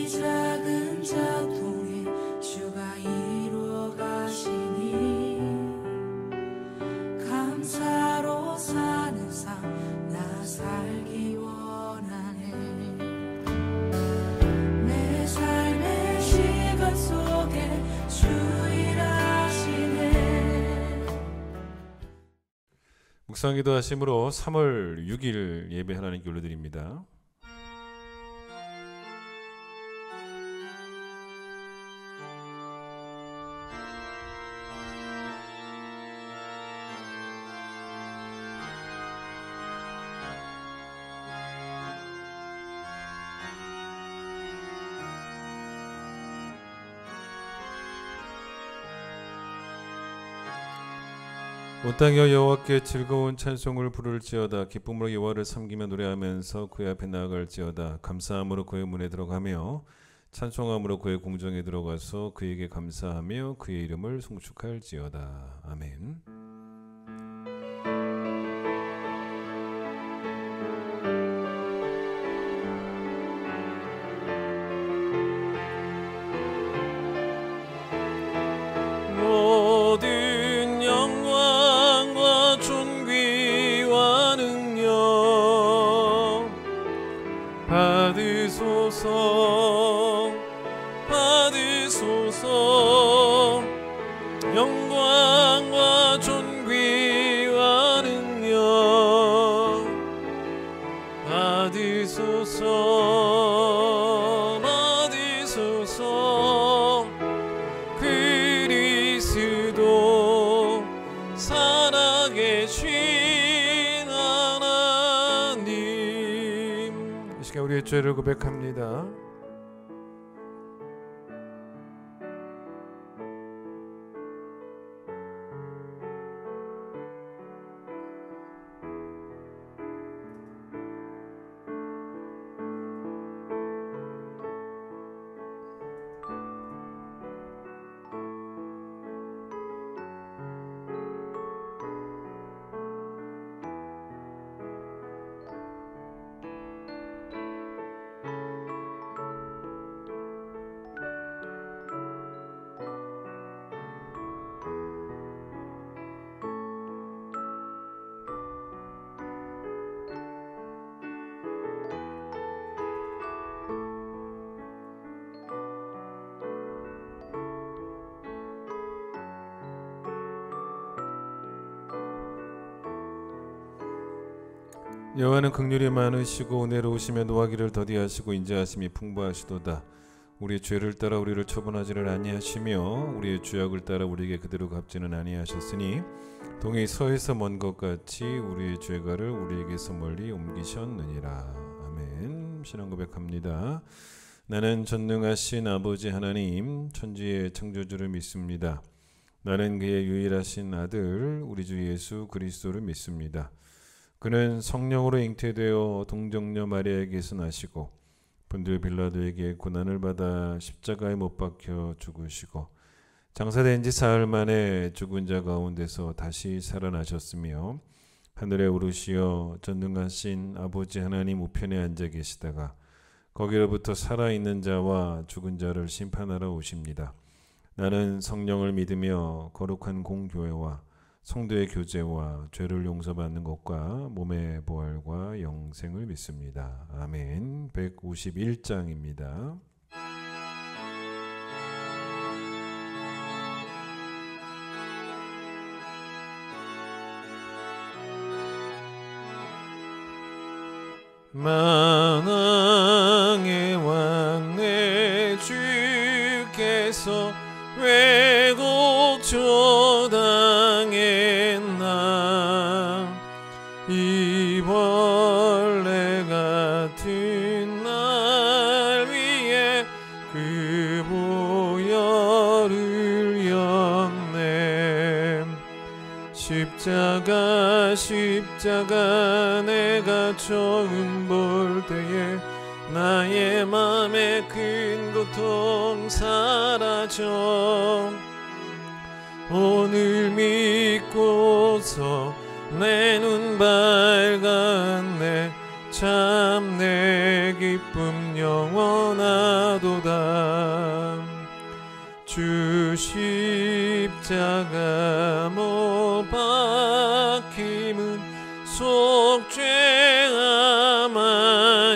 작은 자통에 주가 이루어 가시니 감사로 사는 삶 나 살기 원하네. 내 삶의 시간 속에 주 일하시네. 묵상기도 하심으로 3월 6일 예배 하나님께 올려드립니다. 온 땅이여 여호와께 즐거운 찬송을 부를지어다. 기쁨으로 여호와를 섬기며 노래하면서 그의 앞에 나아갈지어다. 감사함으로 그의 문에 들어가며 찬송함으로 그의 궁정에 들어가서 그에게 감사하며 그의 이름을 송축할지어다. 아멘. 모든 영광과 존귀와 능력 받으소서, 받으소서. 영광과 존귀와 능력 받으소서, 받으소서. 그리스도 살아계신 하나님. 이 시간 우리의 죄를 고백합니다. 여호와는 긍휼이 많으시고 은혜로우시며 노하기를 더디하시고 인자하심이 풍부하시도다. 우리의 죄를 따라 우리를 처분하지를 아니하시며 우리의 죄악을 따라 우리에게 그대로 갚지는 아니하셨으니 동이 서에서 먼 것 같이 우리의 죄가를 우리에게서 멀리 옮기셨느니라. 아멘. 신앙 고백합니다. 나는 전능하신 아버지 하나님 천지의 창조주를 믿습니다. 나는 그의 유일하신 아들 우리 주 예수 그리스도를 믿습니다. 그는 성령으로 잉태되어 동정녀 마리아에게서 나시고 본디오 빌라도에게 고난을 받아 십자가에 못 박혀 죽으시고 장사된 지 사흘 만에 죽은 자 가운데서 다시 살아나셨으며 하늘에 오르시어 전능하신 아버지 하나님 우편에 앉아 계시다가 거기로부터 살아있는 자와 죽은 자를 심판하러 오십니다. 나는 성령을 믿으며 거룩한 공교회와 성도의 교제와 죄를 용서받는 것과 몸의 부활과 영생을 믿습니다. 아멘. 151장입니다. 만왕의 왕 내 주께서 왜곡 당했나. 이 벌레 같은 날 위에 그 보혈을 였네. 십자가 내가 처음 볼 때에 나의 맘에 큰 고통 사라져. 오늘 믿고서 내 눈 밝았네. 참 내 기쁨 영원하도다. 주 십자가 못 박힘은 속죄함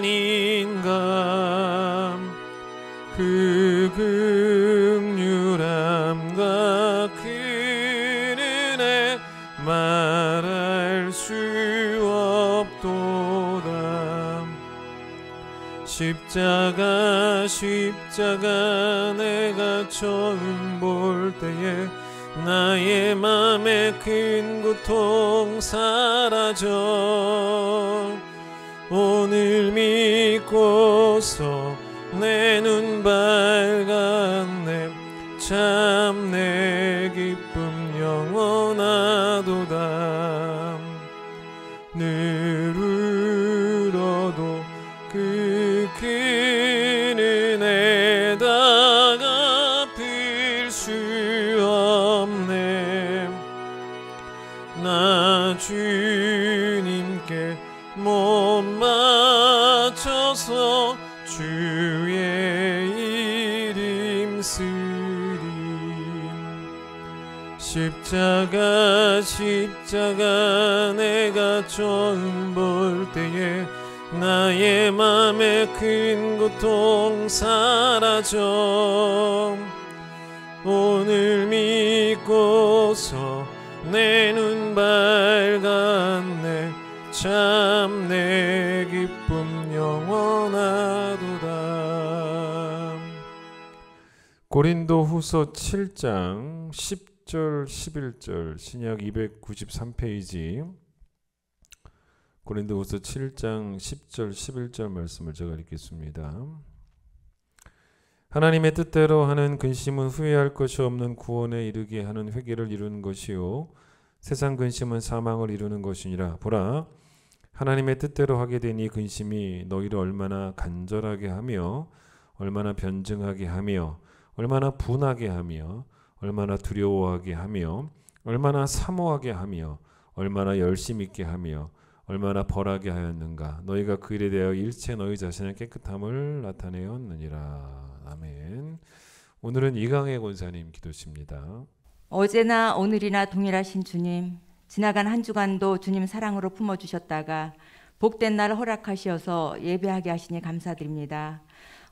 아닌가. 그 긍휼함과 그 은혜 말할 수 없도다. 십자가 내가 처음 볼 때에 나의 맘에 큰 고통 사라져. 오늘 믿고서 내 눈 밝았네. 참 내 기쁨 영원하도다. 늘 울어도 그 큰 은혜 다 갚을 수 없네. 나 주님께 못 맞춰서 주의 이름 쓰리. 십자가 내가 처음 볼 때에 나의 맘에 큰 고통 사라져. 오늘 믿고서 내 눈 밝았네. 참 내 기쁨 영원하도다. 고린도후서 7장 10절 11절 신약 293페이지 고린도후서 7장 10절 11절 말씀을 제가 읽겠습니다. 하나님의 뜻대로 하는 근심은 후회할 것이 없는 구원에 이르게 하는 회개를 이루는 것이요 세상 근심은 사망을 이루는 것이니라. 보라, 하나님의 뜻대로 하게 된 이 근심이 너희를 얼마나 간절하게 하며 얼마나 변증하게 하며 얼마나 분하게 하며 얼마나 두려워하게 하며 얼마나 사모하게 하며 얼마나 열심 있게 하며 얼마나 벌하게 하였는가. 너희가 그 일에 대하여 일체 너희 자신의 깨끗함을 나타내었느니라. 아멘. 오늘은 이강혜 권사님 기도십니다. 어제나 오늘이나 동일하신 주님, 지나간 한 주간도 주님 사랑으로 품어주셨다가 복된 날 허락하시어서 예배하게 하시니 감사드립니다.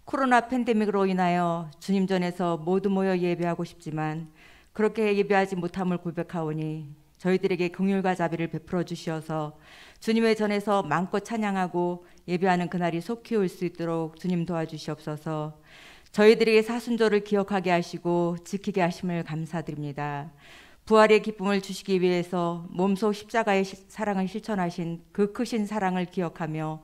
코로나 팬데믹으로 인하여 주님 전에서 모두 모여 예배하고 싶지만 그렇게 예배하지 못함을 고백하오니 저희들에게 긍휼과 자비를 베풀어 주시어서 주님의 전에서 마음껏 찬양하고 예배하는 그날이 속히 올 수 있도록 주님 도와주시옵소서. 저희들에게 사순절을 기억하게 하시고 지키게 하심을 감사드립니다. 부활의 기쁨을 주시기 위해서 몸소 십자가의 사랑을 실천하신 그 크신 사랑을 기억하며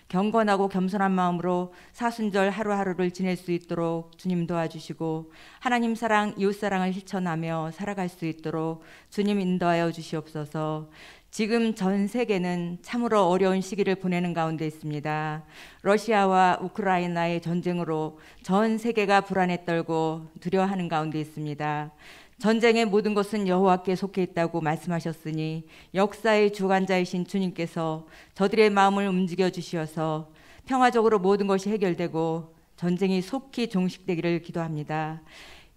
경건하고 겸손한 마음으로 사순절 하루하루를 지낼 수 있도록 주님 도와주시고 하나님 사랑, 이웃 사랑을 실천하며 살아갈 수 있도록 주님 인도하여 주시옵소서. 지금 전 세계는 참으로 어려운 시기를 보내는 가운데 있습니다. 러시아와 우크라이나의 전쟁으로 전 세계가 불안에 떨고 두려워하는 가운데 있습니다. 전쟁의 모든 것은 여호와께 속해 있다고 말씀하셨으니 역사의 주관자이신 주님께서 저들의 마음을 움직여 주시어서 평화적으로 모든 것이 해결되고 전쟁이 속히 종식되기를 기도합니다.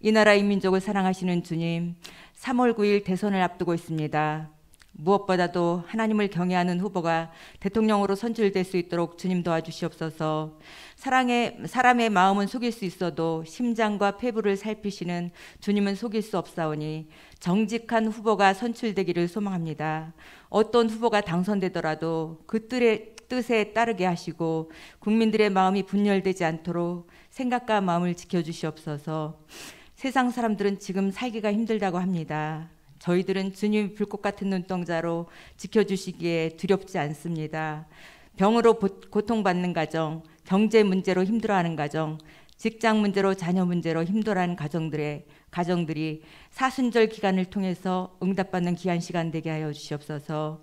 이 나라 이 민족을 사랑하시는 주님, 3월 9일 대선을 앞두고 있습니다. 무엇보다도 하나님을 경외하는 후보가 대통령으로 선출될 수 있도록 주님 도와주시옵소서. 사람의 마음은 속일 수 있어도 심장과 폐부를 살피시는 주님은 속일 수 없사오니 정직한 후보가 선출되기를 소망합니다. 어떤 후보가 당선되더라도 그 뜻에 따르게 하시고 국민들의 마음이 분열되지 않도록 생각과 마음을 지켜주시옵소서. 세상 사람들은 지금 살기가 힘들다고 합니다. 저희들은 주님 불꽃 같은 눈동자로 지켜주시기에 두렵지 않습니다. 병으로 고통받는 가정, 경제 문제로 힘들어하는 가정, 직장 문제로 자녀 문제로 힘들어하는 가정들이 사순절 기간을 통해서 응답받는 귀한 시간 되게 하여 주시옵소서.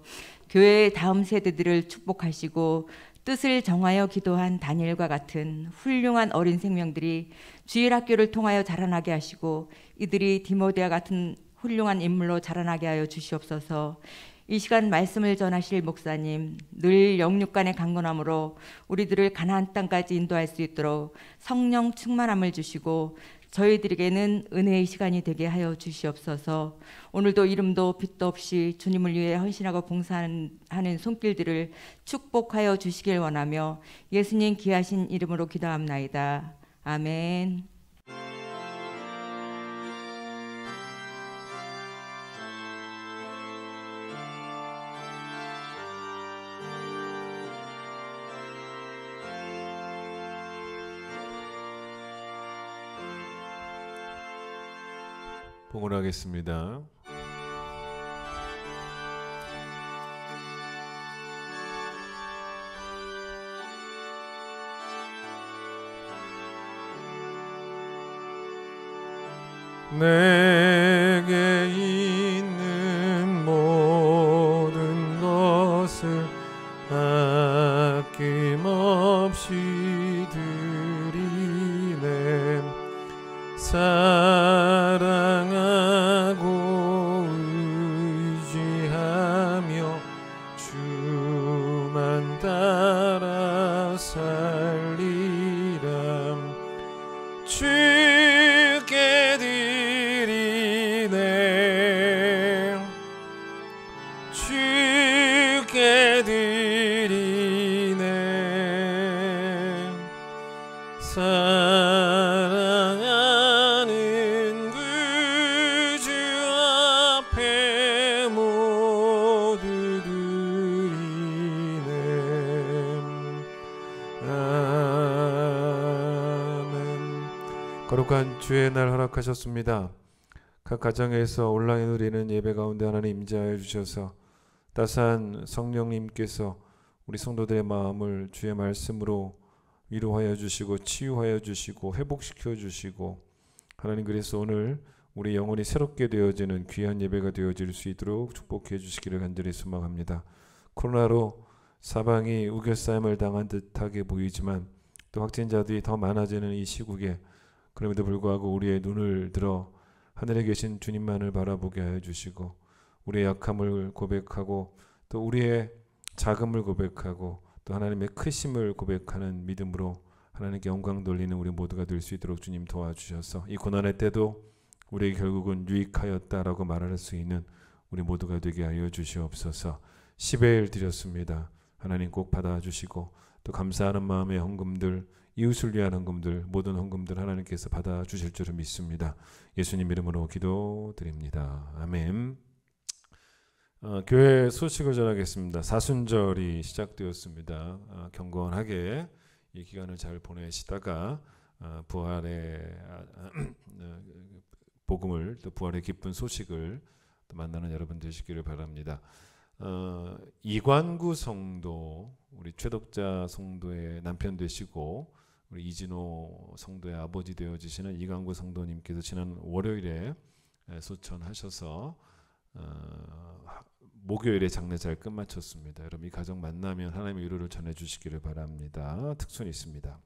교회의 다음 세대들을 축복하시고 뜻을 정하여 기도한 다니엘과 같은 훌륭한 어린 생명들이 주일학교를 통하여 자라나게 하시고 이들이 디모데와 같은 훌륭한 인물로 자라나게 하여 주시옵소서. 이 시간 말씀을 전하실 목사님, 늘 영육간의 강건함으로 우리들을 가나안 땅까지 인도할 수 있도록 성령 충만함을 주시고 저희들에게는 은혜의 시간이 되게 하여 주시옵소서. 오늘도 이름도 빛도 없이 주님을 위해 헌신하고 봉사하는 손길들을 축복하여 주시길 원하며 예수님 귀하신 이름으로 기도합나이다. 아멘. 봉헌하겠습니다. 내게 있는 모든 것을 아낌없이 드리네. 사랑하고 의지하며 주만 따라 살리라. 주께 드리네. 주께 드리네. 사랑하는 구주 앞에 모두 드리네. 아멘. 거룩한 주의 날 허락하셨습니다. 각 가정에서 온라인 누리는 예배 가운데 하나님 임재하여 주셔서 따스한 성령님께서 우리 성도들의 마음을 주의 말씀으로 위로하여 주시고 치유하여 주시고 회복시켜 주시고 하나님, 그래서 오늘 우리 영혼이 새롭게 되어지는 귀한 예배가 되어질 수 있도록 축복해 주시기를 간절히 소망합니다. 코로나로 사방이 우겨싸임을 당한 듯하게 보이지만 또 확진자들이 더 많아지는 이 시국에 그럼에도 불구하고 우리의 눈을 들어 하늘에 계신 주님만을 바라보게 하여 주시고 우리의 약함을 고백하고 또 우리의 작음을 고백하고 또 하나님의 크심을 고백하는 믿음으로 하나님께 영광 돌리는 우리 모두가 될 수 있도록 주님 도와주셔서 이 고난의 때도 우리에게 결국은 유익하였다라고 말할 수 있는 우리 모두가 되게 하여 주시옵소서. 10일 드렸습니다. 하나님 꼭 받아주시고 또 감사하는 마음의 헌금들, 이웃을 위한 헌금들, 모든 헌금들 하나님께서 받아주실 줄을 믿습니다. 예수님 이름으로 기도드립니다. 아멘. 교회 소식을 전하겠습니다. 사순절이 시작되었습니다. 경건하게 이 기간을 잘 보내시다가 부활의 복음을 또 부활의 기쁜 소식을 또 만나는 여러분 되시기를 바랍니다. 이관구 성도, 우리 최덕자 성도의 남편 되시고 우리 이진호 성도의 아버지 되어지시는 이관구 성도님께서 지난 월요일에 소천하셔서 목요일에 장례 잘 끝마쳤습니다. 여러분 이 가정 만나면 하나님의 위로를 전해주시기를 바랍니다. 특순이 있습니다.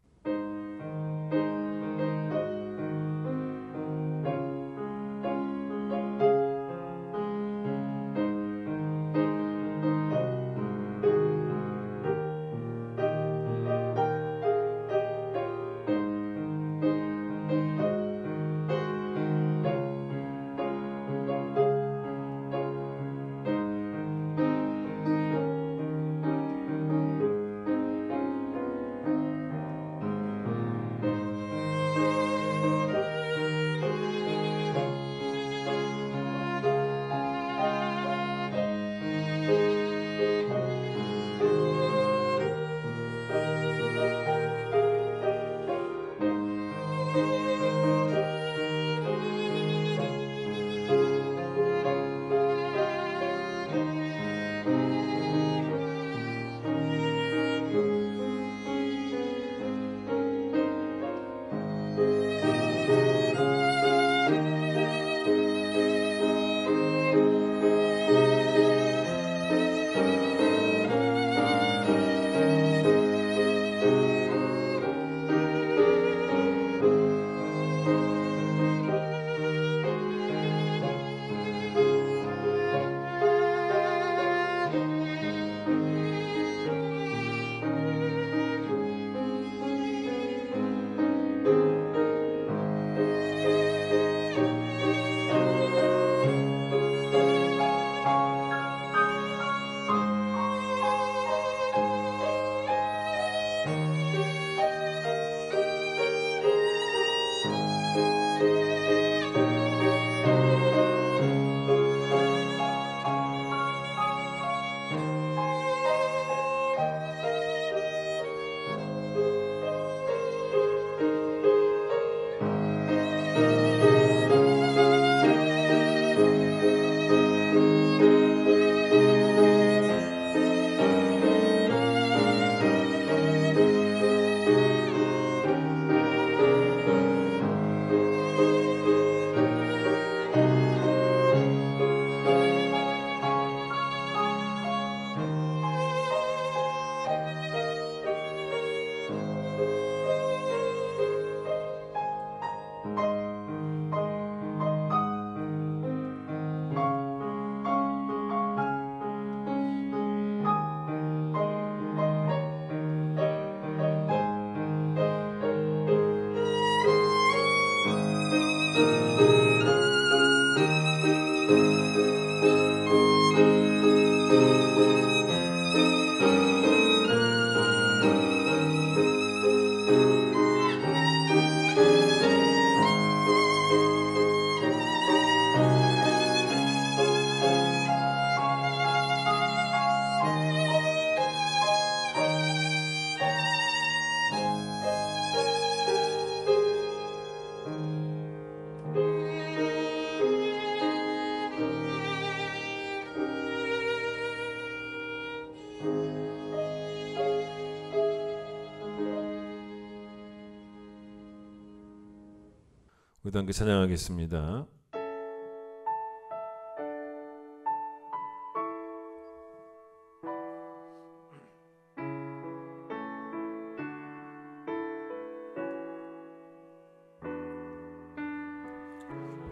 우리 함께 찬양하겠습니다.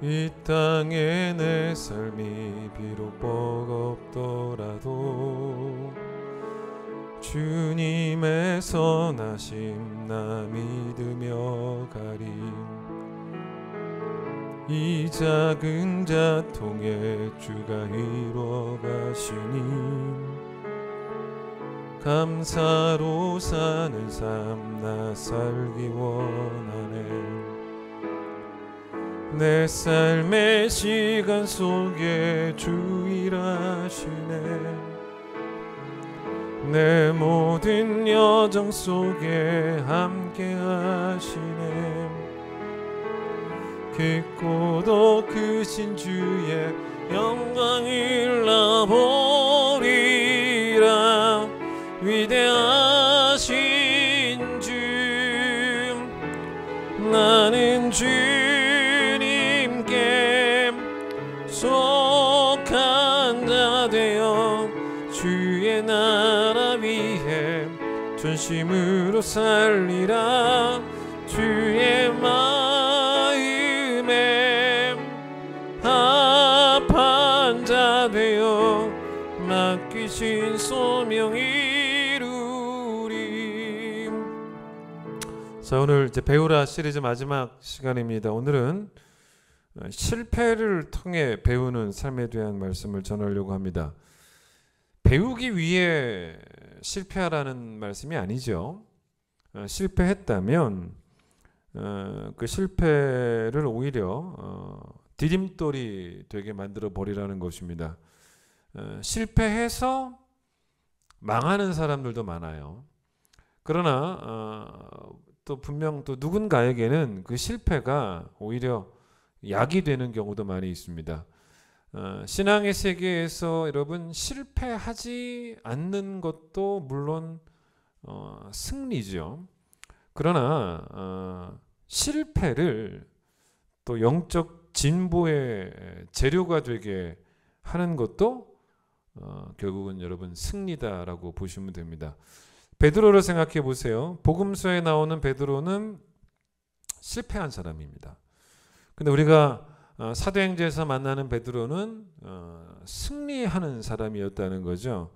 이 땅에 내 삶이 비록 버겁더라도 주님의 선하심 나 믿으며 가림. 이 작은 자통에 주가 이루어 가시니 감사로 사는 삶 나 살기 원하네. 내 삶의 시간 속에 주 일하시네. 내 모든 여정 속에 함께 하시네. 깊고도 크신 주의 영광을 나보리라. 위대하신 주 나는 주님께 속한 자 되어 주의 나라 위해 전심으로 살리라. 주의 마음에 합한 자 되어 맡기신 소명 이루리. 자, 오늘 이제 배우라 시리즈 마지막 시간입니다. 오늘은 실패를 통해 배우는 삶에 대한 말씀을 전하려고 합니다. 배우기 위해 실패하라는 말씀이 아니죠. 실패했다면 그 실패를 오히려 디딤돌이 되게 만들어 버리라는 것입니다. 실패해서 망하는 사람들도 많아요. 그러나 또 분명 또 누군가에게는 그 실패가 오히려 약이 되는 경우도 많이 있습니다. 신앙의 세계에서 여러분 실패하지 않는 것도 물론 승리죠. 그러나 실패를 또 영적 진보의 재료가 되게 하는 것도 결국은 여러분 승리다라고 보시면 됩니다. 베드로를 생각해 보세요. 복음서에 나오는 베드로는 실패한 사람입니다. 근데 우리가 사도행전에서 만나는 베드로는 승리하는 사람이었다는 거죠.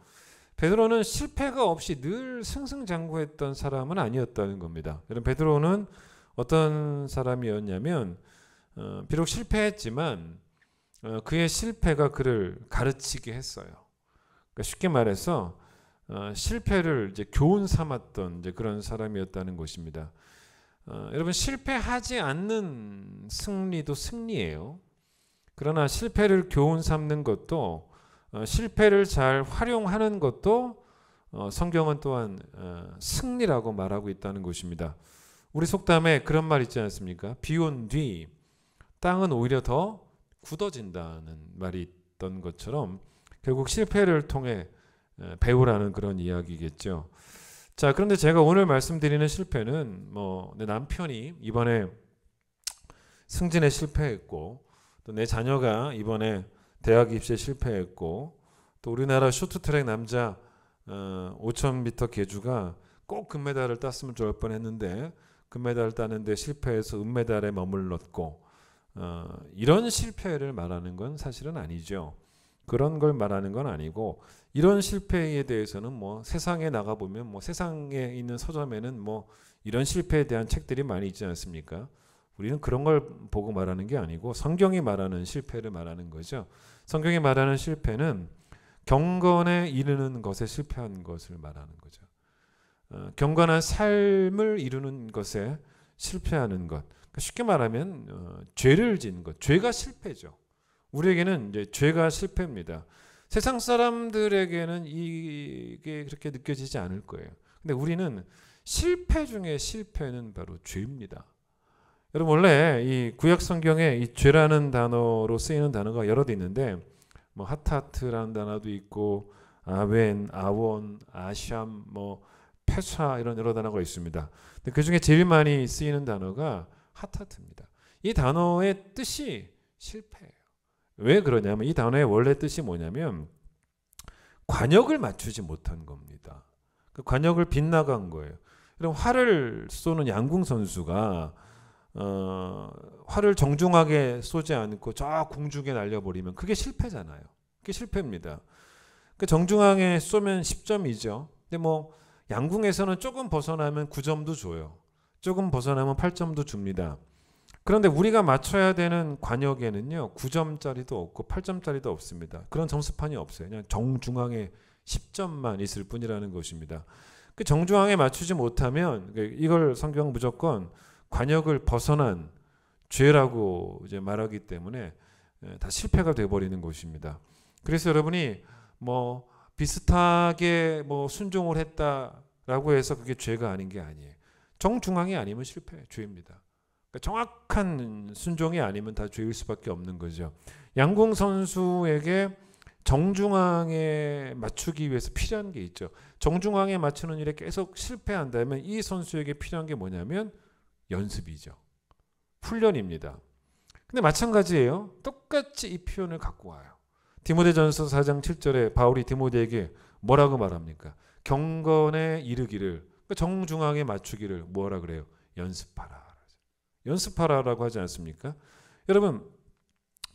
베드로는 실패가 없이 늘 승승장구했던 사람은 아니었다는 겁니다. 여러분, 베드로는 어떤 사람이었냐면 비록 실패했지만 그의 실패가 그를 가르치게 했어요. 그러니까 쉽게 말해서 실패를 이제 교훈 삼았던 이제 그런 사람이었다는 것입니다. 여러분, 실패하지 않는 승리도 승리예요. 그러나 실패를 교훈 삼는 것도 실패를 잘 활용하는 것도 성경은 또한 승리라고 말하고 있다는 것입니다. 우리 속담에 그런 말 있지 않습니까? 비 온 뒤 땅은 오히려 더 굳어진다는 말이 있던 것처럼 결국 실패를 통해 배우라는 그런 이야기겠죠. 자, 그런데 제가 오늘 말씀드리는 실패는 내 남편이 이번에 승진에 실패했고, 또 내 자녀가 이번에 대학 입시에 실패했고, 또 우리나라 쇼트트랙 남자 5000m 계주가 꼭 금메달을 땄으면 좋을 뻔했는데 금메달을 따는데 실패해서 은메달에 머물렀고, 이런 실패를 말하는 건 사실은 아니죠. 그런 걸 말하는 건 아니고, 이런 실패에 대해서는 세상에 나가보면 세상에 있는 서점에는 이런 실패에 대한 책들이 많이 있지 않습니까? 우리는 그런 걸 보고 말하는 게 아니고 성경이 말하는 실패를 말하는 거죠. 성경이 말하는 실패는 경건에 이르는 것에 실패한 것을 말하는 거죠. 경건한 삶을 이루는 것에 실패하는 것. 쉽게 말하면 죄를 지은 것. 죄가 실패죠. 우리에게는 이제 죄가 실패입니다. 세상 사람들에게는 이게 그렇게 느껴지지 않을 거예요. 근데 우리는 실패 중에 실패는 바로 죄입니다. 여러분, 원래 이 구약 성경에 이 죄라는 단어로 쓰이는 단어가 여러 개 있는데 하타트라는 단어도 있고 아웬, 아원, 아샴, 페사 이런 여러 단어가 있습니다. 근데 그 중에 제일 많이 쓰이는 단어가 하타트입니다. 이 단어의 뜻이 실패예요. 왜 그러냐면 이 단어의 원래 뜻이 뭐냐면 관역을 맞추지 못한 겁니다. 그 관역을 빗나간 거예요. 그럼 활을 쏘는 양궁 선수가 활을 정중하게 쏘지 않고 저 공중에 날려버리면 그게 실패잖아요. 그게 실패입니다. 그 정중하게 쏘면 10점이죠. 근데 뭐 양궁에서는 조금 벗어나면 9점도 줘요. 조금 벗어나면 8점도 줍니다. 그런데 우리가 맞춰야 되는 관역에는요 9점짜리도 없고 8점짜리도 없습니다. 그런 점수판이 없어요. 그냥 정중앙에 10점만 있을 뿐이라는 것입니다. 그 정중앙에 맞추지 못하면 이걸 성경은 무조건 관역을 벗어난 죄라고 이제 말하기 때문에 다 실패가 되어버리는 것입니다. 그래서 여러분이 뭐 비슷하게 뭐 순종을 했다라고 해서 그게 죄가 아닌 게 아니에요. 정중앙이 아니면 실패, 죄입니다. 그러니까 정확한 순종이 아니면 다 죄일 수밖에 없는 거죠. 양궁 선수에게 정중앙에 맞추기 위해서 필요한 게 있죠. 정중앙에 맞추는 일에 계속 실패한다면 이 선수에게 필요한 게 뭐냐면 연습이죠. 훈련입니다. 근데 마찬가지예요. 똑같이 이 표현을 갖고 와요. 디모데전서 4장 7절에 바울이 디모데에게 뭐라고 말합니까? 경건에 이르기를, 정중앙에 맞추기를 뭐라 그래요? 연습하라. 연습하라라고 하지 않습니까? 여러분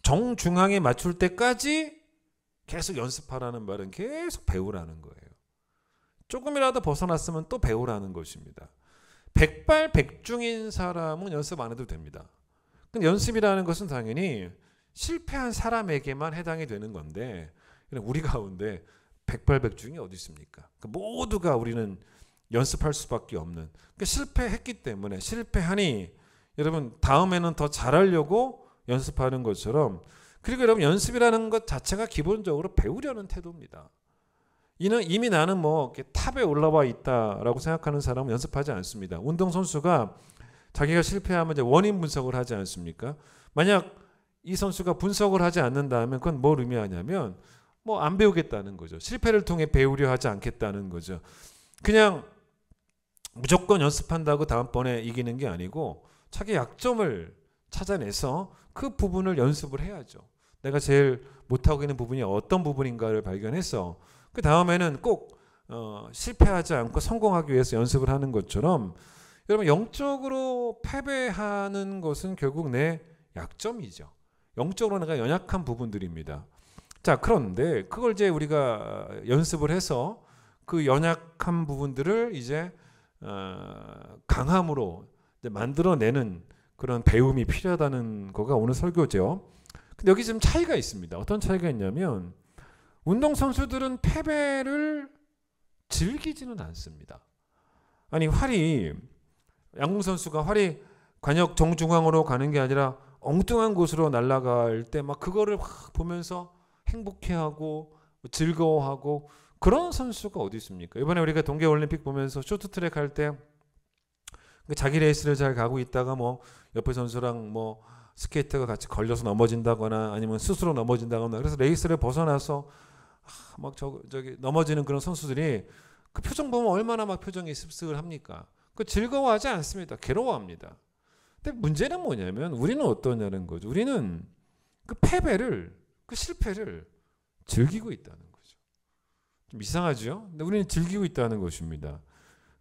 정중앙에 맞출 때까지 계속 연습하라는 말은 계속 배우라는 거예요. 조금이라도 벗어났으면 또 배우라는 것입니다. 백발백중인 사람은 연습 안 해도 됩니다. 근데 연습이라는 것은 당연히 실패한 사람에게만 해당이 되는 건데 우리 가운데 백발백중이 어디 있습니까? 모두가 우리는 연습할 수밖에 없는, 실패했기 때문에 실패하니 여러분 다음에는 더 잘하려고 연습하는 것처럼, 그리고 여러분 연습이라는 것 자체가 기본적으로 배우려는 태도입니다. 이미 나는 뭐 탑에 올라와 있다라고 생각하는 사람은 연습하지 않습니다. 운동선수가 자기가 실패하면 이제 원인 분석을 하지 않습니까? 만약 이 선수가 분석을 하지 않는다면 그건 뭘 의미하냐면 뭐 안 배우겠다는 거죠. 실패를 통해 배우려 하지 않겠다는 거죠. 그냥 무조건 연습한다고 다음번에 이기는 게 아니고 자기 약점을 찾아내서 그 부분을 연습을 해야죠. 내가 제일 못하고 있는 부분이 어떤 부분인가를 발견해서 그 다음에는 꼭 실패하지 않고 성공하기 위해서 연습을 하는 것처럼, 여러분 영적으로 패배하는 것은 결국 내 약점이죠. 영적으로 내가 연약한 부분들입니다. 자, 그런데 그걸 이제 우리가 연습을 해서 그 연약한 부분들을 이제 강함으로 이제 만들어내는 그런 배움이 필요하다는 거가 오늘 설교죠. 근데 여기 좀 차이가 있습니다. 어떤 차이가 있냐면 운동선수들은 패배를 즐기지는 않습니다. 아니 양궁선수가 활이 관역 정중앙으로 가는 게 아니라 엉뚱한 곳으로 날아갈 때 막 그거를 막 보면서 행복해하고 즐거워하고 그런 선수가 어디 있습니까? 이번에 우리가 동계올림픽 보면서 쇼트트랙 할 때 자기 레이스를 잘 가고 있다가 뭐 옆에 선수랑 뭐 스케이트가 같이 걸려서 넘어진다거나 아니면 스스로 넘어진다거나, 그래서 레이스를 벗어나서 막 저기 넘어지는 그런 선수들이 그 표정 보면 얼마나 막 표정이 습습을 합니까? 그 즐거워하지 않습니다. 괴로워합니다. 근데 문제는 뭐냐면 우리는 어떠냐는 거죠. 우리는 그 패배를, 그 실패를 즐기고 있다는 거죠. 좀 이상하죠? 근데 우리는 즐기고 있다는 것입니다.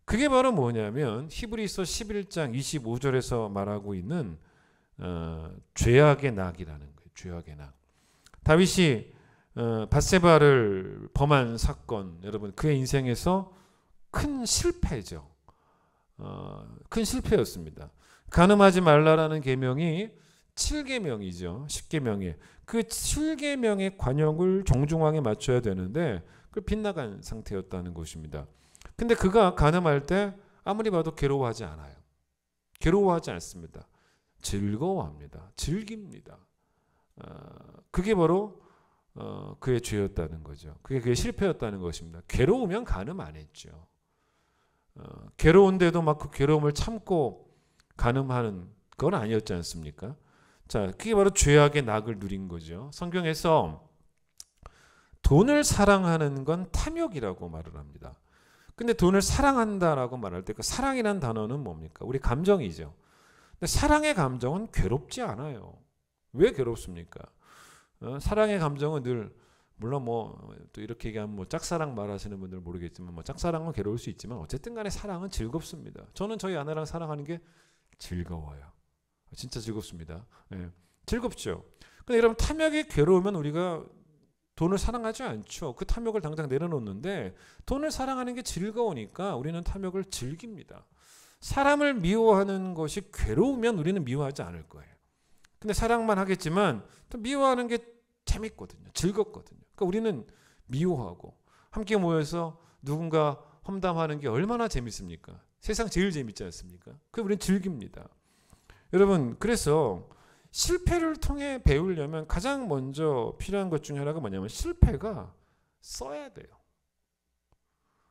그게 바로 뭐냐면 히브리서 11장 25절에서 말하고 있는 죄악의 낙이라는 거예요. 죄악의 낙. 다윗이 밧세바를 범한 사건, 여러분 그의 인생에서 큰 실패죠. 큰 실패였습니다. 간음하지 말라라는 계명이 7계명이죠. 10계명에. 그 7계명의 관역을 정중앙에 맞춰야 되는데 그걸 빗나간 상태였다는 것입니다. 근데 그가 간음할 때 아무리 봐도 괴로워하지 않아요. 괴로워하지 않습니다. 즐거워합니다. 즐깁니다. 그게 바로 그의 죄였다는 거죠. 그게 그의 실패였다는 것입니다. 괴로우면 간음 안 했죠. 괴로운데도 막 그 괴로움을 참고 간음하는 건 아니었지 않습니까? 자, 그게 바로 죄악의 낙을 누린 거죠. 성경에서 돈을 사랑하는 건 탐욕이라고 말을 합니다. 근데 돈을 사랑한다라고 말할 때 그 사랑이란 단어는 뭡니까? 우리 감정이죠. 근데 사랑의 감정은 괴롭지 않아요. 왜 괴롭습니까? 사랑의 감정은 늘 물론 뭐 또 이렇게 얘기하면 뭐 짝사랑 말하시는 분들 모르겠지만 뭐 짝사랑은 괴로울 수 있지만 어쨌든 간에 사랑은 즐겁습니다. 저는 저희 아내랑 사랑하는 게 즐거워요. 진짜 즐겁습니다. 예, 즐겁죠. 근데 여러분 탐욕이 괴로우면 우리가 돈을 사랑하지 않죠. 그 탐욕을 당장 내려놓는데 돈을 사랑하는 게 즐거우니까 우리는 탐욕을 즐깁니다. 사람을 미워하는 것이 괴로우면 우리는 미워하지 않을 거예요. 근데 사랑만 하겠지만 또 미워하는 게 재밌거든요. 즐겁거든요. 그러니까 우리는 미워하고 함께 모여서 누군가 험담하는 게 얼마나 재밌습니까? 세상 제일 재밌지 않습니까? 그 우리는 즐깁니다. 여러분 그래서 실패를 통해 배우려면 가장 먼저 필요한 것 중에 하나가 뭐냐면 실패가 써야 돼요.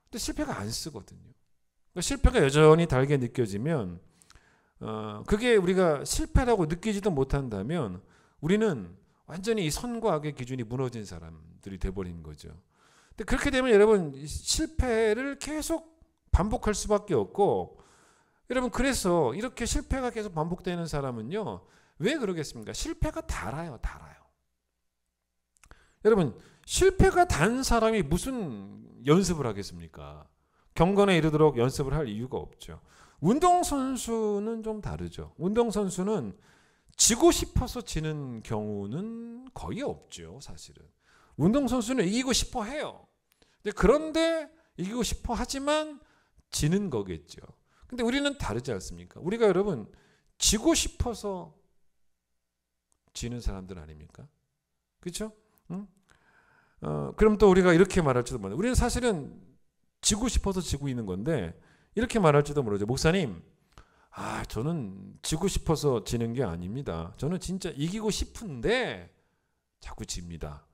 근데 실패가 안 쓰거든요. 그러니까 실패가 여전히 달게 느껴지면 그게 우리가 실패라고 느끼지도 못한다면 우리는 완전히 이 선과 악의 기준이 무너진 사람들이 돼버린 거죠. 근데 그렇게 되면 여러분 실패를 계속 반복할 수밖에 없고 여러분 그래서 이렇게 실패가 계속 반복되는 사람은요. 왜 그러겠습니까? 실패가 달아요. 여러분 실패가 단 사람이 무슨 연습을 하겠습니까? 경건에 이르도록 연습을 할 이유가 없죠. 운동선수는 좀 다르죠. 운동선수는 지고 싶어서 지는 경우는 거의 없죠. 사실은 운동선수는 이기고 싶어 해요. 그런데 이기고 싶어 하지만 지는 거겠죠. 근데 우리는 다르지 않습니까? 우리가 여러분 지고 싶어서 지는 사람들 아닙니까? 그렇죠? 응? 그럼 또 우리가 이렇게 말할지도 몰라요. 우리는 사실은 지고 싶어서 지고 있는 건데 이렇게 말할지도 모르죠. 목사님, 저는 지고 싶어서 지는 게 아닙니다. 저는 진짜 이기고 싶은데 자꾸 집니다.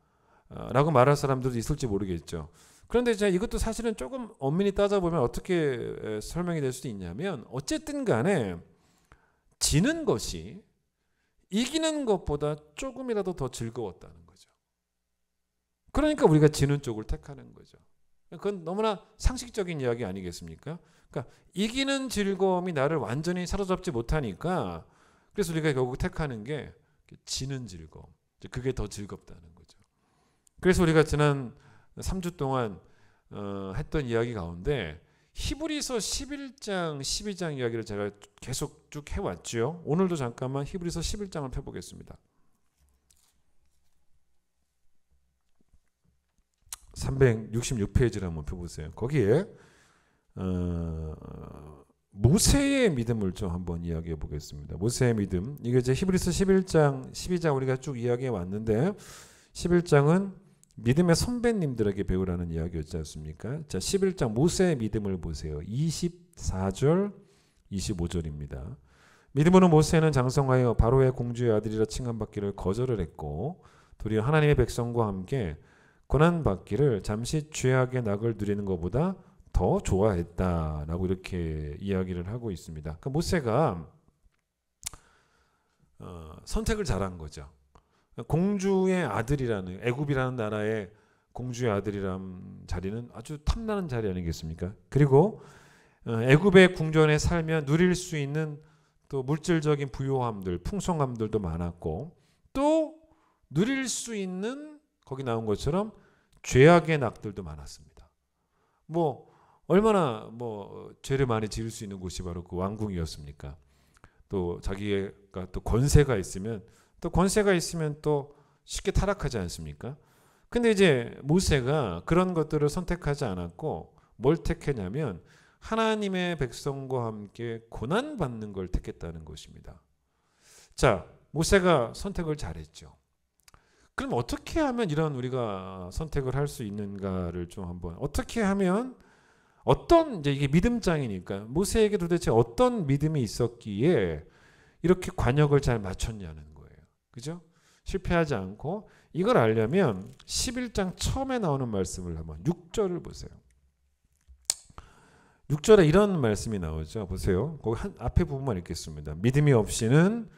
라고 말할 사람들도 있을지 모르겠죠. 그런데 이제 이것도 사실은 조금 엄밀히 따져보면 어떻게 설명이 될 수도 있냐면 어쨌든 간에 지는 것이 이기는 것보다 조금이라도 더 즐거웠다는 거죠. 그러니까 우리가 지는 쪽을 택하는 거죠. 그건 너무나 상식적인 이야기 아니겠습니까? 그러니까 이기는 즐거움이 나를 완전히 사로잡지 못하니까 그래서 우리가 결국 택하는 게 지는 즐거움. 그게 더 즐겁다는 거죠. 그래서 우리가 지난 3주 동안 했던 이야기 가운데 히브리서 11장, 12장 이야기를 제가 계속 쭉 해왔죠. 오늘도 잠깐만 히브리서 11장을 펴보겠습니다. 366페이지를 한번 펴보세요. 거기에 모세의 믿음을 좀 한번 이야기해 보겠습니다. 모세의 믿음. 이게 이제 히브리서 11장, 12장 우리가 쭉 이야기해 왔는데 11장은 믿음의 선배님들에게 배우라는 이야기였지 않습니까? 자, 11장 모세의 믿음을 보세요. 24절, 25절입니다. 믿음으로 모세는 장성하여 바로의 공주의 아들이라 칭함받기를 거절을 했고 도리어 하나님의 백성과 함께 고난받기를 잠시 죄악의 낙을 누리는 것보다 더 좋아했다라고 이렇게 이야기를 하고 있습니다. 그러니까 모세가 선택을 잘한 거죠. 공주의 아들이라는 애굽이라는 나라의 공주의 아들이라는 자리는 아주 탐나는 자리 아니겠습니까? 그리고 애굽의 궁전에 살면 누릴 수 있는 또 물질적인 부요함들, 풍성함들도 많았고 또 누릴 수 있는 거기 나온 것처럼 죄악의 낙들도 많았습니다. 뭐 얼마나 죄를 많이 지을 수 있는 곳이 바로 그 왕궁이었습니까? 또 자기가 또 권세가 있으면 또 쉽게 타락하지 않습니까? 근데 이제 모세가 그런 것들을 선택하지 않았고 뭘 택했냐면 하나님의 백성과 함께 고난받는 걸 택했다는 것입니다. 자, 모세가 선택을 잘했죠. 그럼 어떻게 하면 이런 우리가 선택을 할 수 있는가를 좀 한번 어떻게 하면 어떤 이제 이게 믿음장이니까 모세에게 도대체 어떤 믿음이 있었기에 이렇게 관역을 잘 맞췄냐는 거예요. 그죠? 실패하지 않고 이걸 알려면 11장 처음에 나오는 말씀을 한번 6절을 보세요. 6절에 이런 말씀이 나오죠. 보세요. 거기 앞에 부분만 읽겠습니다. 믿음이 없이는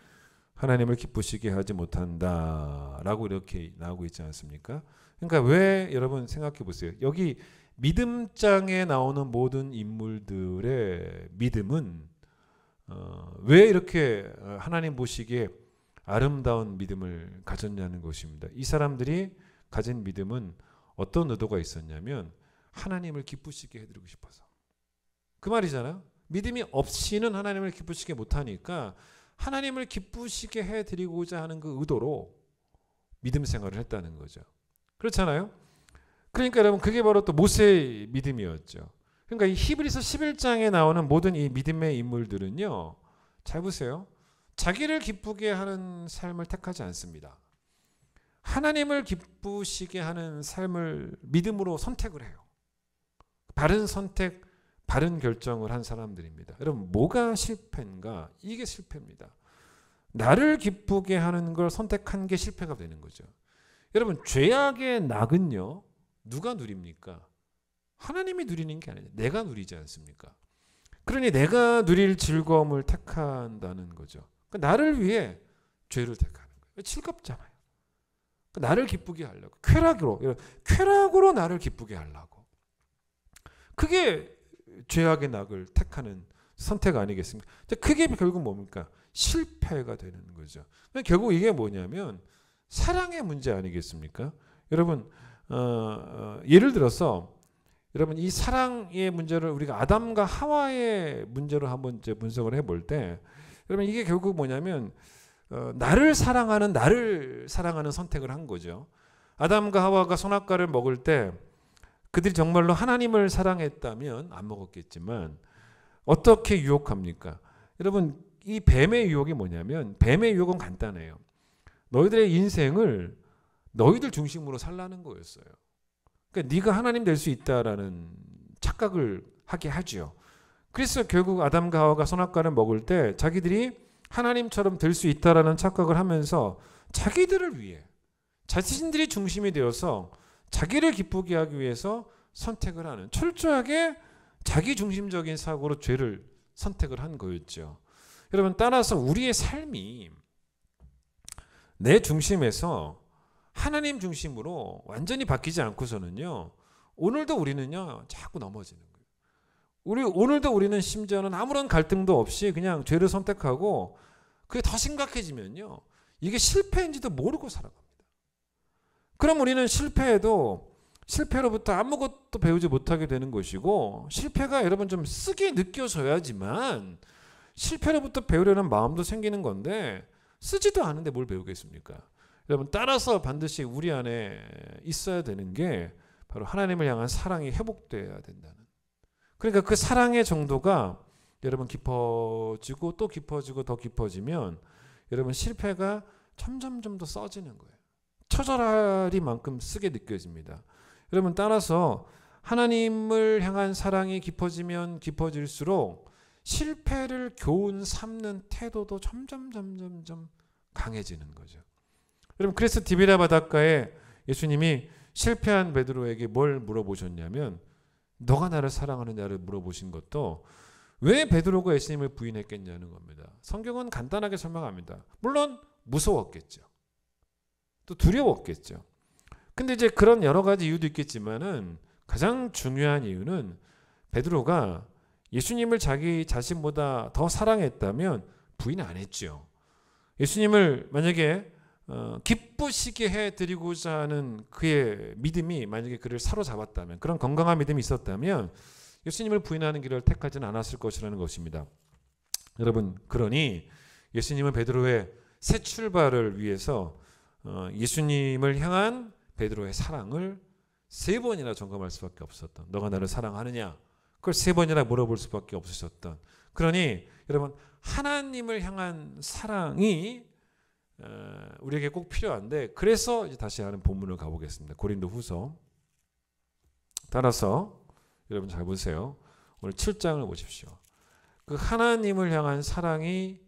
하나님을 기쁘시게 하지 못한다라고 이렇게 나오고 있지 않습니까? 그러니까 왜 여러분 생각해 보세요. 여기 믿음장에 나오는 모든 인물들의 믿음은 왜 이렇게 하나님 보시기에 아름다운 믿음을 가졌냐는 것입니다. 이 사람들이 가진 믿음은 어떤 의도가 있었냐면 하나님을 기쁘시게 해드리고 싶어서. 그 말이잖아요. 믿음이 없이는 하나님을 기쁘시게 못하니까 하나님을 기쁘시게 해드리고자 하는 그 의도로 믿음 생활을 했다는 거죠. 그렇잖아요. 그러니까 여러분 그게 바로 또 모세의 믿음이었죠. 그러니까 이 히브리서 11장에 나오는 모든 이 믿음의 인물들은요. 잘 보세요. 자기를 기쁘게 하는 삶을 택하지 않습니다. 하나님을 기쁘시게 하는 삶을 믿음으로 선택을 해요. 바른 선택, 바른 결정을 한 사람들입니다. 여러분 뭐가 실패인가? 이게 실패입니다. 나를 기쁘게 하는 걸 선택한 게 실패가 되는 거죠. 여러분 죄악의 낙은요. 누가 누립니까? 하나님이 누리는 게 아니에요. 내가 누리지 않습니까? 그러니 내가 누릴 즐거움을 택한다는 거죠. 그러니까 나를 위해 죄를 택하는 거예요. 즐겁잖아요. 그러니까 나를 기쁘게 하려고. 쾌락으로 나를 기쁘게 하려고. 그게 죄악의 낙을 택하는 선택 아니겠습니까? 그게 결국 뭡니까? 실패가 되는 거죠. 결국 이게 뭐냐면 사랑의 문제 아니겠습니까? 여러분 예를 들어서 여러분 이 사랑의 문제를 우리가 아담과 하와의 문제로 한번 이제 분석을 해볼 때 여러분 이게 결국 뭐냐면 나를 사랑하는 선택을 한 거죠. 아담과 하와가 선악과를 먹을 때 그들이 정말로 하나님을 사랑했다면 안 먹었겠지만 어떻게 유혹합니까? 여러분 이 뱀의 유혹이 뭐냐면 뱀의 유혹은 간단해요. 너희들의 인생을 너희들 중심으로 살라는 거였어요. 그러니까 네가 하나님 될 수 있다라는 착각을 하게 하죠. 그래서 결국 아담과 하와가 선악과를 먹을 때 자기들이 하나님처럼 될 수 있다라는 착각을 하면서 자기들을 위해 자신들이 중심이 되어서 자기를 기쁘게 하기 위해서 선택을 하는 철저하게 자기중심적인 사고로 죄를 선택을 한 거였죠. 여러분 따라서 우리의 삶이 내 중심에서 하나님 중심으로 완전히 바뀌지 않고서는요. 오늘도 우리는요. 자꾸 넘어지는 거예요. 오늘도 우리는 심지어는 아무런 갈등도 없이 그냥 죄를 선택하고 그게 더 심각해지면요. 이게 실패인지도 모르고 살아갑니다. 그럼 우리는 실패로부터 아무것도 배우지 못하게 되는 것이고 실패가 여러분 좀 쓰게 느껴져야지만 실패로부터 배우려는 마음도 생기는 건데 쓰지도 않은데 뭘 배우겠습니까? 여러분 따라서 반드시 우리 안에 있어야 되는 게 바로 하나님을 향한 사랑이 회복돼야 된다는. 그러니까 그 사랑의 정도가 여러분 깊어지고 또 깊어지고 더 깊어지면 여러분 실패가 점점 더 써지는 거예요. 처절하리만큼 쓰게 느껴집니다. 여러분 따라서 하나님을 향한 사랑이 깊어지면 깊어질수록 실패를 교훈 삼는 태도도 점점 강해지는 거죠. 여러분 그래서 디베라 바닷가에 예수님이 실패한 베드로에게 뭘 물어보셨냐면 너가 나를 사랑하느냐를 물어보신 것도 왜 베드로가 예수님을 부인했겠냐는 겁니다. 성경은 간단하게 설명합니다. 물론 무서웠겠죠. 또 두려웠겠죠. 근데 이제 그런 여러 가지 이유도 있겠지만은 가장 중요한 이유는 베드로가 예수님을 자기 자신보다 더 사랑했다면 부인 안 했죠. 예수님을 만약에 기쁘시게 해드리고자 하는 그의 믿음이 만약에 그를 사로잡았다면 그런 건강한 믿음이 있었다면 예수님을 부인하는 길을 택하지는 않았을 것이라는 것입니다. 여러분 그러니 예수님은 베드로의 새 출발을 위해서 예수님을 향한 베드로의 사랑을 3번이나 점검할 수밖에 없었던 너가 나를 사랑하느냐 그걸 3번이나 물어볼 수밖에 없으셨던 그러니 여러분 하나님을 향한 사랑이 우리에게 꼭 필요한데 그래서 이제 다시 하는 본문을 가보겠습니다. 고린도후서 따라서 여러분 잘 보세요. 오늘 7장을 보십시오. 그 하나님을 향한 사랑이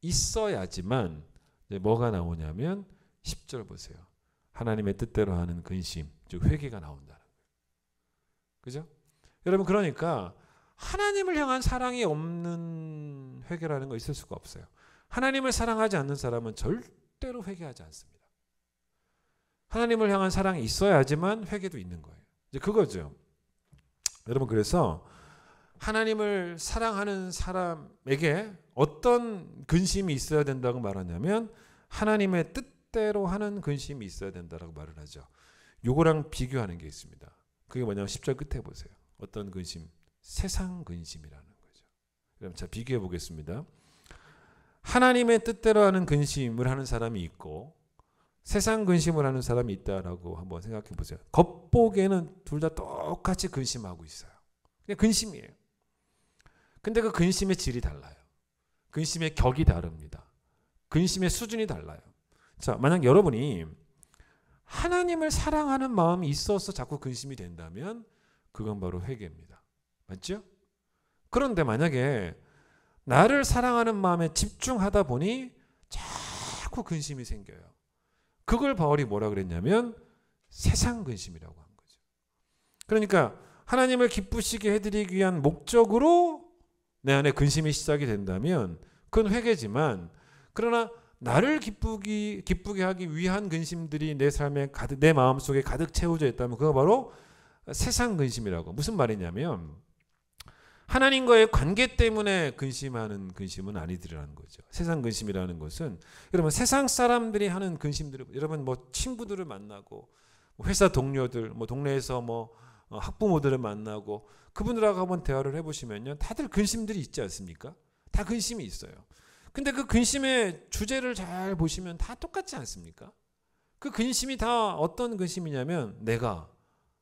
있어야지만 이제 뭐가 나오냐면 10절 보세요. 하나님의 뜻대로 하는 근심, 즉 회개가 나온다는 거예요. 그죠? 여러분 그러니까 하나님을 향한 사랑이 없는 회개라는 거 있을 수가 없어요. 하나님을 사랑하지 않는 사람은 절대로 회개하지 않습니다. 하나님을 향한 사랑이 있어야지만 회개도 있는 거예요. 이제 그거죠. 여러분 그래서 하나님을 사랑하는 사람에게 어떤 근심이 있어야 된다고 말하냐면 하나님의 뜻대로 하는 근심이 있어야 된다고 말을 하죠. 요거랑 비교하는 게 있습니다. 그게 뭐냐면 10절 끝에 보세요. 어떤 근심? 세상 근심이라는 거죠. 그럼 자, 비교해 보겠습니다. 하나님의 뜻대로 하는 근심을 하는 사람이 있고 세상 근심을 하는 사람이 있다라고 한번 생각해 보세요. 겉보기에는 둘 다 똑같이 근심하고 있어요. 그냥 근심이에요. 근데 그 근심의 질이 달라요. 근심의 격이 다릅니다. 근심의 수준이 달라요. 자, 만약 여러분이 하나님을 사랑하는 마음이 있어서 자꾸 근심이 된다면 그건 바로 회개입니다. 맞죠? 그런데 만약에 나를 사랑하는 마음에 집중하다 보니 자꾸 근심이 생겨요. 그걸 바울이 뭐라 그랬냐면 세상 근심이라고 한 거죠. 그러니까 하나님을 기쁘시게 해드리기 위한 목적으로 내 안에 근심이 시작이 된다면 그건 회개지만, 그러나 나를 기쁘게 하기 위한 근심들이 내 삶에 가득, 내 마음속에 가득 채워져 있다면 그거 바로 세상 근심이라고. 무슨 말이냐면 하나님과의 관계 때문에 근심하는 근심은 아니더라는 거죠. 세상 근심이라는 것은 여러분 세상 사람들이 하는 근심들, 여러분 뭐 친구들을 만나고 회사 동료들, 뭐 동네에서 뭐 학부모들을 만나고 그분들하고 한번 대화를 해보시면요, 다들 근심들이 있지 않습니까? 다 근심이 있어요. 근데 그 근심의 주제를 잘 보시면 다 똑같지 않습니까? 그 근심이 다 어떤 근심이냐면 내가,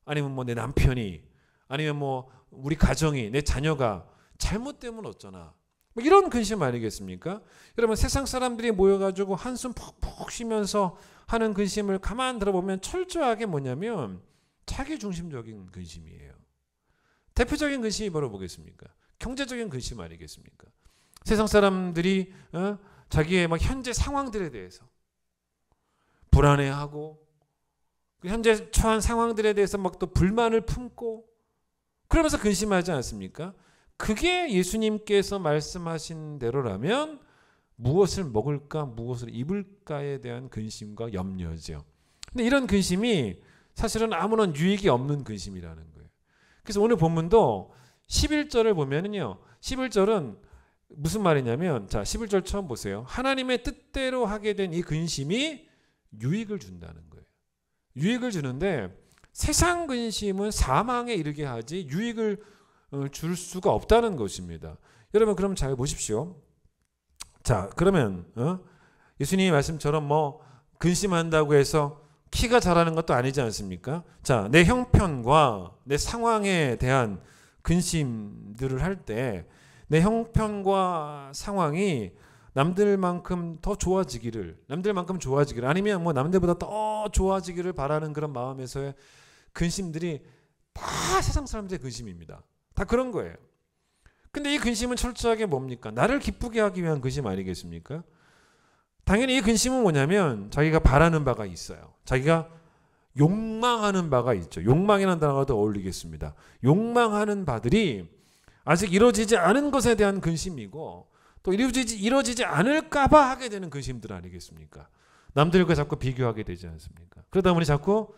아니면 뭐 내 남편이, 아니면 뭐 우리 가정이, 내 자녀가 잘못되면 어쩌나, 뭐 이런 근심 아니겠습니까? 여러분 세상 사람들이 모여가지고 한숨 푹푹 쉬면서 하는 근심을 가만 들어보면 철저하게 뭐냐면 자기중심적인 근심이에요. 대표적인 근심이 바로 뭐겠습니까? 경제적인 근심 아니겠습니까? 세상 사람들이 자기의 막 현재 상황들에 대해서 불안해하고 현재 처한 상황들에 대해서 막 또 불만을 품고 그러면서 근심하지 않습니까? 그게 예수님께서 말씀하신 대로라면 무엇을 먹을까, 무엇을 입을까에 대한 근심과 염려죠. 근데 이런 근심이 사실은 아무런 유익이 없는 근심이라는 거예요. 그래서 오늘 본문도 11절을 보면은요, 11절은 무슨 말이냐면, 자, 11절 처음 보세요. 하나님의 뜻대로 하게 된 이 근심이 유익을 준다는 거예요. 유익을 주는데 세상 근심은 사망에 이르게 하지 유익을 줄 수가 없다는 것입니다. 여러분 그럼 잘 보십시오. 자, 그러면 예수님의 말씀처럼 뭐 근심한다고 해서 키가 자라는 것도 아니지 않습니까? 자, 내 형편과 내 상황에 대한 근심들을 할 때 내 형편과 상황이 남들만큼 좋아지기를 아니면 뭐 남들보다 더 좋아지기를 바라는 그런 마음에서의 근심들이 다 세상 사람들의 근심입니다. 다 그런 거예요. 근데 이 근심은 철저하게 뭡니까? 나를 기쁘게 하기 위한 근심 아니겠습니까? 당연히 이 근심은 뭐냐면 자기가 바라는 바가 있어요. 자기가 욕망하는 바가 있죠. 욕망이라는 단어가 더 어울리겠습니다. 욕망하는 바들이 아직 이루어지지 않은 것에 대한 근심이고 또 이루어지지 않을까봐 하게 되는 근심들 아니겠습니까? 남들과 자꾸 비교하게 되지 않습니까? 그러다 보니 자꾸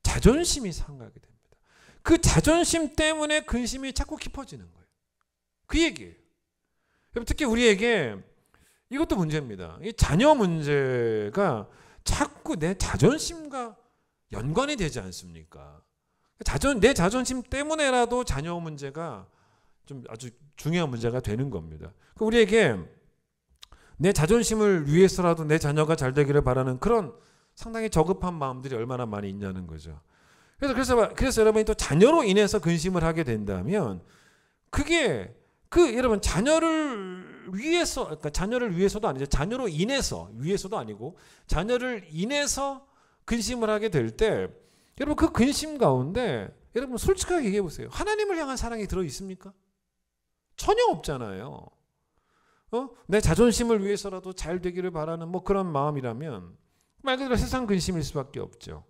자존심이 상하게 됩니다. 그 자존심 때문에 근심이 자꾸 깊어지는 거예요. 그 얘기예요. 특히 우리에게 이것도 문제입니다. 이 자녀 문제가 자꾸 내 자존심과 연관이 되지 않습니까? 내 자존심 때문에라도 자녀 문제가 좀 아주 중요한 문제가 되는 겁니다. 우리에게 내 자존심을 위해서라도 내 자녀가 잘 되기를 바라는 그런 상당히 저급한 마음들이 얼마나 많이 있냐는 거죠. 그래서 여러분이 또 자녀로 인해서 근심을 하게 된다면 그게 여러분 자녀를 위해서, 그러니까 자녀를 위해서도 아니죠. 자녀로 인해서, 위해서도 아니고 자녀를 인해서 근심을 하게 될 때 여러분 그 근심 가운데 여러분 솔직하게 얘기해 보세요. 하나님을 향한 사랑이 들어 있습니까? 전혀 없잖아요. 내 자존심을 위해서라도 잘 되기를 바라는 뭐 그런 마음이라면 말 그대로 세상 근심일 수밖에 없죠.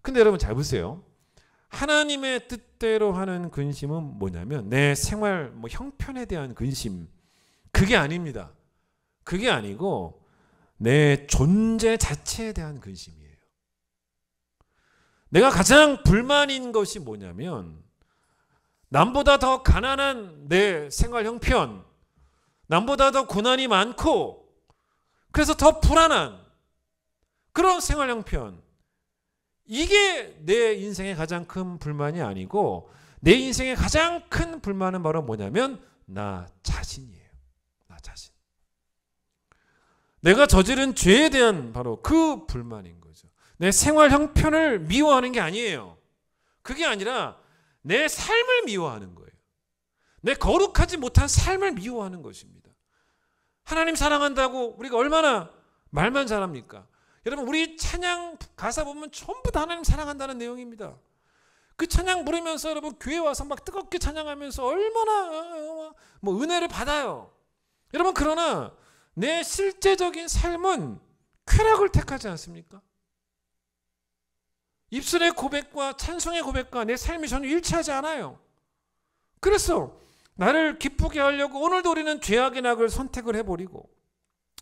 근데 여러분 잘 보세요. 하나님의 뜻대로 하는 근심은 뭐냐면 내 생활 뭐 형편에 대한 근심, 그게 아닙니다. 그게 아니고 내 존재 자체에 대한 근심이에요. 내가 가장 불만인 것이 뭐냐면 남보다 더 가난한 내 생활 형편, 남보다 더 고난이 많고 그래서 더 불안한 그런 생활 형편, 이게 내 인생의 가장 큰 불만이 아니고 내 인생의 가장 큰 불만은 바로 뭐냐면 나 자신이에요. 나 자신. 내가 저지른 죄에 대한 바로 그 불만인 거죠. 내 생활 형편을 미워하는 게 아니에요. 그게 아니라 내 삶을 미워하는 거예요. 내 거룩하지 못한 삶을 미워하는 것입니다. 하나님 사랑한다고 우리가 얼마나 말만 잘합니까? 여러분, 우리 찬양 가사 보면 전부 다 하나님 사랑한다는 내용입니다. 그 찬양 부르면서 여러분 교회 와서 막 뜨겁게 찬양하면서 얼마나 뭐 은혜를 받아요. 여러분, 그러나 내 실제적인 삶은 쾌락을 택하지 않습니까? 입술의 고백과 찬송의 고백과 내 삶이 전혀 일치하지 않아요. 그래서 나를 기쁘게 하려고 오늘도 우리는 죄악의 낙을 선택을 해버리고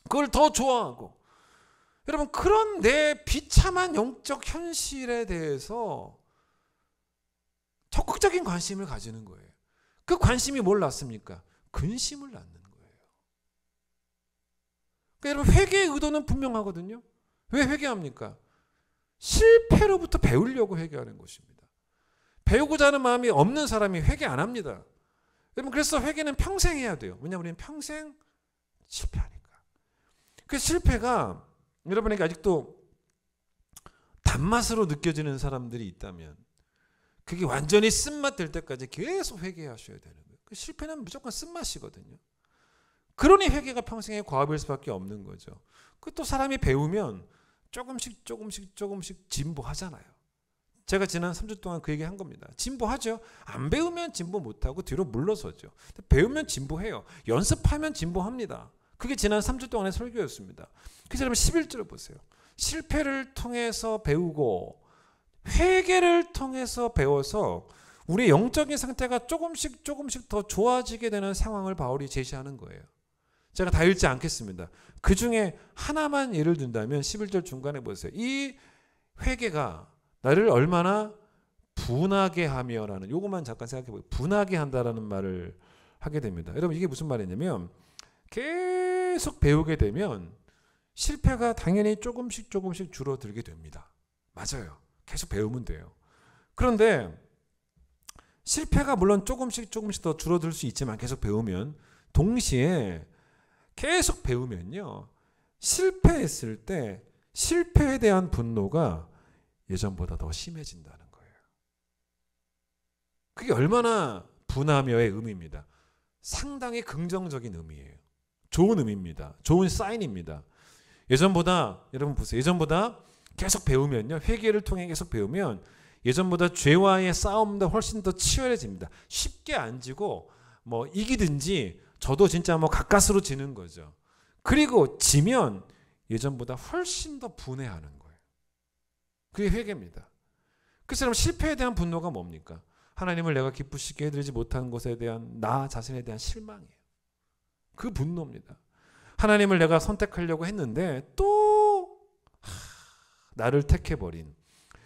그걸 더 좋아하고, 여러분, 그런 내 비참한 영적 현실에 대해서 적극적인 관심을 가지는 거예요. 그 관심이 뭘 낳습니까? 근심을 낳는 거예요. 그러니까 여러분, 회개의 의도는 분명하거든요. 왜 회개합니까? 실패로부터 배우려고 회개하는 것입니다. 배우고자 하는 마음이 없는 사람이 회개 안 합니다. 여러분, 그래서 회개는 평생 해야 돼요. 왜냐하면 우리는 평생 실패하니까. 그 실패가 여러분에게 아직도 단맛으로 느껴지는 사람들이 있다면 그게 완전히 쓴맛 될 때까지 계속 회개하셔야 되는 거예요. 그 실패는 무조건 쓴맛이거든요. 그러니 회개가 평생의 과업일 수밖에 없는 거죠. 그 또 사람이 배우면 조금씩 진보하잖아요. 제가 지난 3주 동안 그 얘기 한 겁니다. 진보하죠. 안 배우면 진보 못하고 뒤로 물러서죠. 배우면 진보해요. 연습하면 진보합니다. 그게 지난 3주 동안의 설교였습니다. 그래서 여러분 11절을 보세요. 실패를 통해서 배우고 회개를 통해서 배워서 우리의 영적인 상태가 조금씩 더 좋아지게 되는 상황을 바울이 제시하는 거예요. 제가 다 읽지 않겠습니다. 그 중에 하나만 예를 든다면 11절 중간에 보세요. 이 회개가 나를 얼마나 분하게 하며라는, 요것만 잠깐 생각해 보세요. 분하게 한다라는 말을 하게 됩니다. 여러분, 이게 무슨 말이냐면 계속 배우게 되면 실패가 당연히 조금씩 줄어들게 됩니다. 맞아요. 계속 배우면 돼요. 그런데 실패가 물론 조금씩 더 줄어들 수 있지만 계속 배우면, 동시에 계속 배우면요, 실패했을 때 실패에 대한 분노가 예전보다 더 심해진다는 거예요. 그게 얼마나 분하며의 의미입니다. 상당히 긍정적인 의미예요. 좋은 의미입니다. 좋은 사인입니다. 예전보다, 여러분 보세요. 예전보다 계속 배우면요, 회개를 통해 계속 배우면 예전보다 죄와의 싸움도 훨씬 더 치열해집니다. 쉽게 안 지고 뭐 이기든지 저도 진짜 뭐 가까스로 지는 거죠. 그리고 지면 예전보다 훨씬 더 분해하는 거예요. 그게 회개입니다. 그래서 여러분, 실패에 대한 분노가 뭡니까? 하나님을 내가 기쁘시게 해드리지 못한 것에 대한 나 자신에 대한 실망이에요. 그 분노입니다. 하나님을 내가 선택하려고 했는데 또 나를 택해버린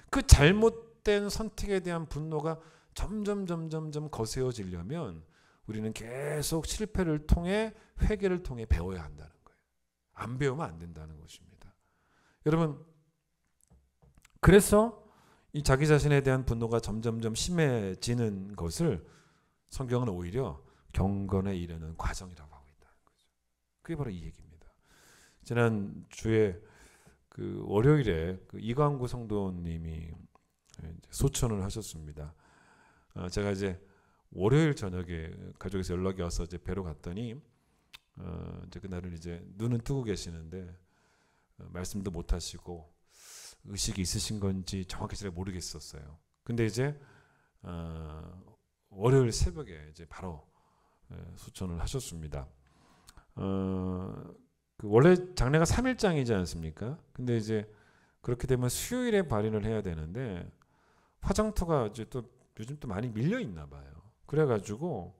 그 잘못된 선택에 대한 분노가 점점 거세어지려면 우리는 계속 실패를 통해, 회개를 통해 배워야 한다는 거예요. 안 배우면 안 된다는 것입니다. 여러분, 그래서 이 자기 자신에 대한 분노가 점점 심해지는 것을 성경은 오히려 경건에 이르는 과정이라고 하고 있다는 거죠. 그게 바로 이 얘기입니다. 지난 주에 그 월요일에 그 이광구 성도님이 소천을 하셨습니다. 제가 이제 월요일 저녁에 가족에서 연락이 와서 이제 뵈러 갔더니 이제 그날은 이제 눈은 뜨고 계시는데 말씀도 못 하시고 의식이 있으신 건지 정확히 잘 모르겠었어요. 근데 이제 월요일 새벽에 이제 바로 소천을 하셨습니다. 그 원래 장례가 3일장이지 않습니까? 근데 이제 그렇게 되면 수요일에 발인을 해야 되는데 화장터가 이제 또 요즘 또 많이 밀려 있나 봐요. 그래가지고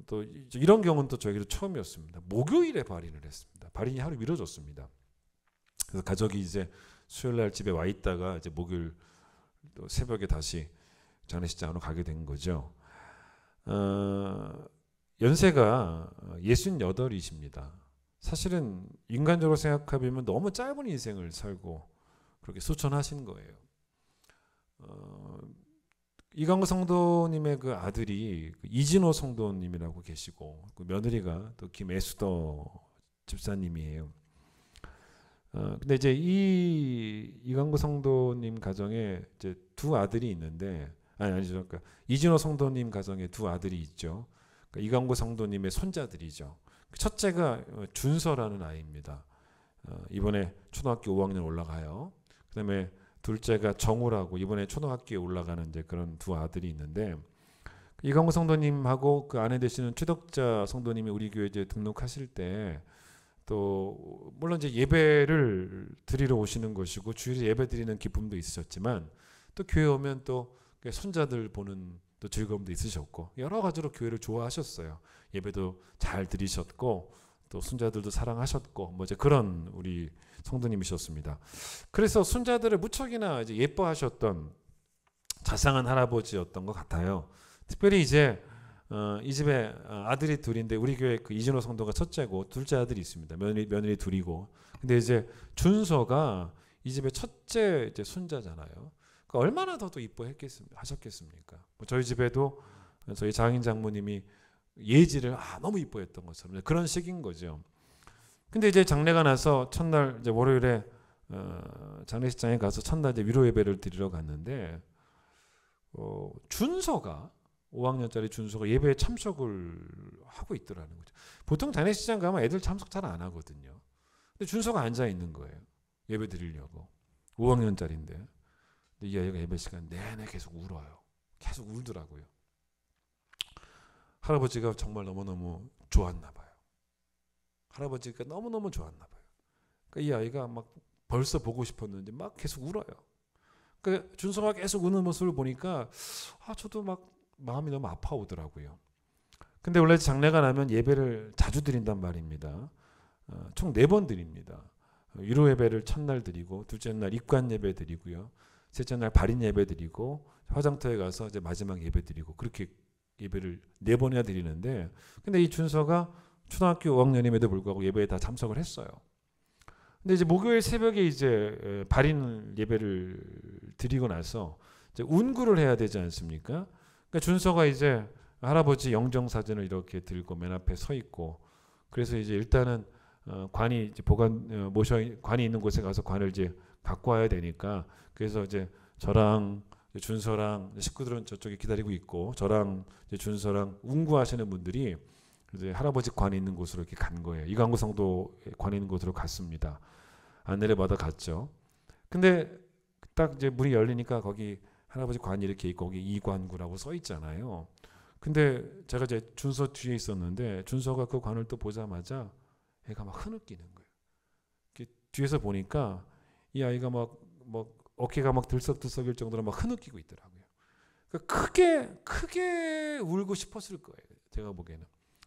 또 이런 경우는 또 저희도 처음이었습니다. 목요일에 발인을 했습니다. 발인이 하루 미뤄졌습니다. 그래서 가족이 이제 수요일 날 집에 와 있다가 이제 목요일 또 새벽에 다시 장례식장으로 가게 된 거죠. 연세가 68이십니다. 사실은 인간적으로 생각하면 너무 짧은 인생을 살고 그렇게 수천하신 거예요. 이강구 성도님의 그 아들이 이진호 성도님이라고 계시고 그 며느리가 또 김애수도 집사님이에요. 근데 이제 이강구 성도님 가정에 이제 두 아들이 있는데 아니죠. 그러니까 이진호 성도님 가정에 두 아들이 있죠. 그러니까 이강구 성도님의 손자들이죠. 첫째가 준서라는 아이입니다. 이번에 초등학교 5학년 올라가요. 그다음에 둘째가 정우라고 이번에 초등학교에 올라가는 이제 그런 두 아들이 있는데 이강구 성도님하고 그 아내 되시는 최덕자 성도님이 우리 교회 이제 등록하실 때 또 물론 이제 예배를 드리러 오시는 것이고 주일에 예배 드리는 기쁨도 있으셨지만 또 교회 오면 또 손자들 보는 또 즐거움도 있으셨고 여러 가지로 교회를 좋아하셨어요. 예배도 잘 드리셨고 또 손자들도 사랑하셨고 뭐 이제 그런 우리 성도님이셨습니다. 그래서 손자들을 무척이나 이제 예뻐하셨던 자상한 할아버지였던 것 같아요. 특별히 이제 이 집에 아들이 둘인데 우리 교회 그 이진호 성도가 첫째고 둘째 아들이 있습니다. 며느리 둘이고. 근데 이제 준서가 이 집의 첫째 이제 손자잖아요. 그러니까 얼마나 더 이뻐하셨겠습니까? 뭐 저희 집에도 저희 장인 장모님이 예지를 너무 이뻐했던 것처럼 그런 식인 거죠. 근데 이제 장례가 나서 첫날 이제 월요일에 장례식장에 가서 첫날 이제 위로 예배를 드리러 갔는데 준서가 5학년짜리 준서가 예배에 참석을 하고 있더라는 거죠. 보통 장례식장 가면 애들 참석 잘 안 하거든요. 근데 준서가 앉아 있는 거예요. 예배 드리려고. 5학년짜리인데. 근데 이 아이가 예배 시간 내내 계속 울어요. 계속 울더라고요. 할아버지가 정말 너무너무 좋았나 봐요. 할아버지가 너무너무 좋았나 봐요. 그러니까 이 아이가 막 벌써 보고 싶었는지 막 계속 울어요. 그러니까 준서가 계속 우는 모습을 보니까 저도 막 마음이 너무 아파오더라고요. 근데 원래 장례가 나면 예배를 자주 드린단 말입니다. 총 4번 드립니다. 위로 예배를 첫날 드리고 둘째 날 입관 예배 드리고요. 셋째 날 발인 예배 드리고 화장터에 가서 이제 마지막 예배 드리고 그렇게 예배를 4번이나 드리는데 근데 이 준서가 초등학교 5학년임에도 불구하고 예배에 다 참석을 했어요. 근데 이제 목요일 새벽에 이제 발인 예배를 드리고 나서 이제 운구를 해야 되지 않습니까? 그러니까 준서가 이제 할아버지 영정 사진을 이렇게 들고 맨 앞에 서 있고 그래서 이제 일단은 관이 이제 관이 있는 곳에 가서 관을 이제 갖고 와야 되니까 그래서 이제 저랑 준서랑 식구들은 저쪽에 기다리고 있고 저랑 이제 준서랑 운구하시는 분들이 이제 할아버지 관이 있는 곳으로 이렇게 간 거예요. 이강구 성도 관이 있는 곳으로 갔습니다. 안내를 받아 갔죠. 근데 딱 이제 문이 열리니까 거기 할아버지 관이 이렇게 있고 거기 이관구라고 써 있잖아요. 근데 제가 이제 준서 뒤에 있었는데 준서가 그 관을 또 보자마자 애가 막 흐느끼는 거예요. 뒤에서 보니까 이 아이가 막 어깨가 막 들썩들썩일 정도로 막 흐느끼고 있더라고요. 그러니까 크게 울고 싶었을 거예요. 제가 보기에는.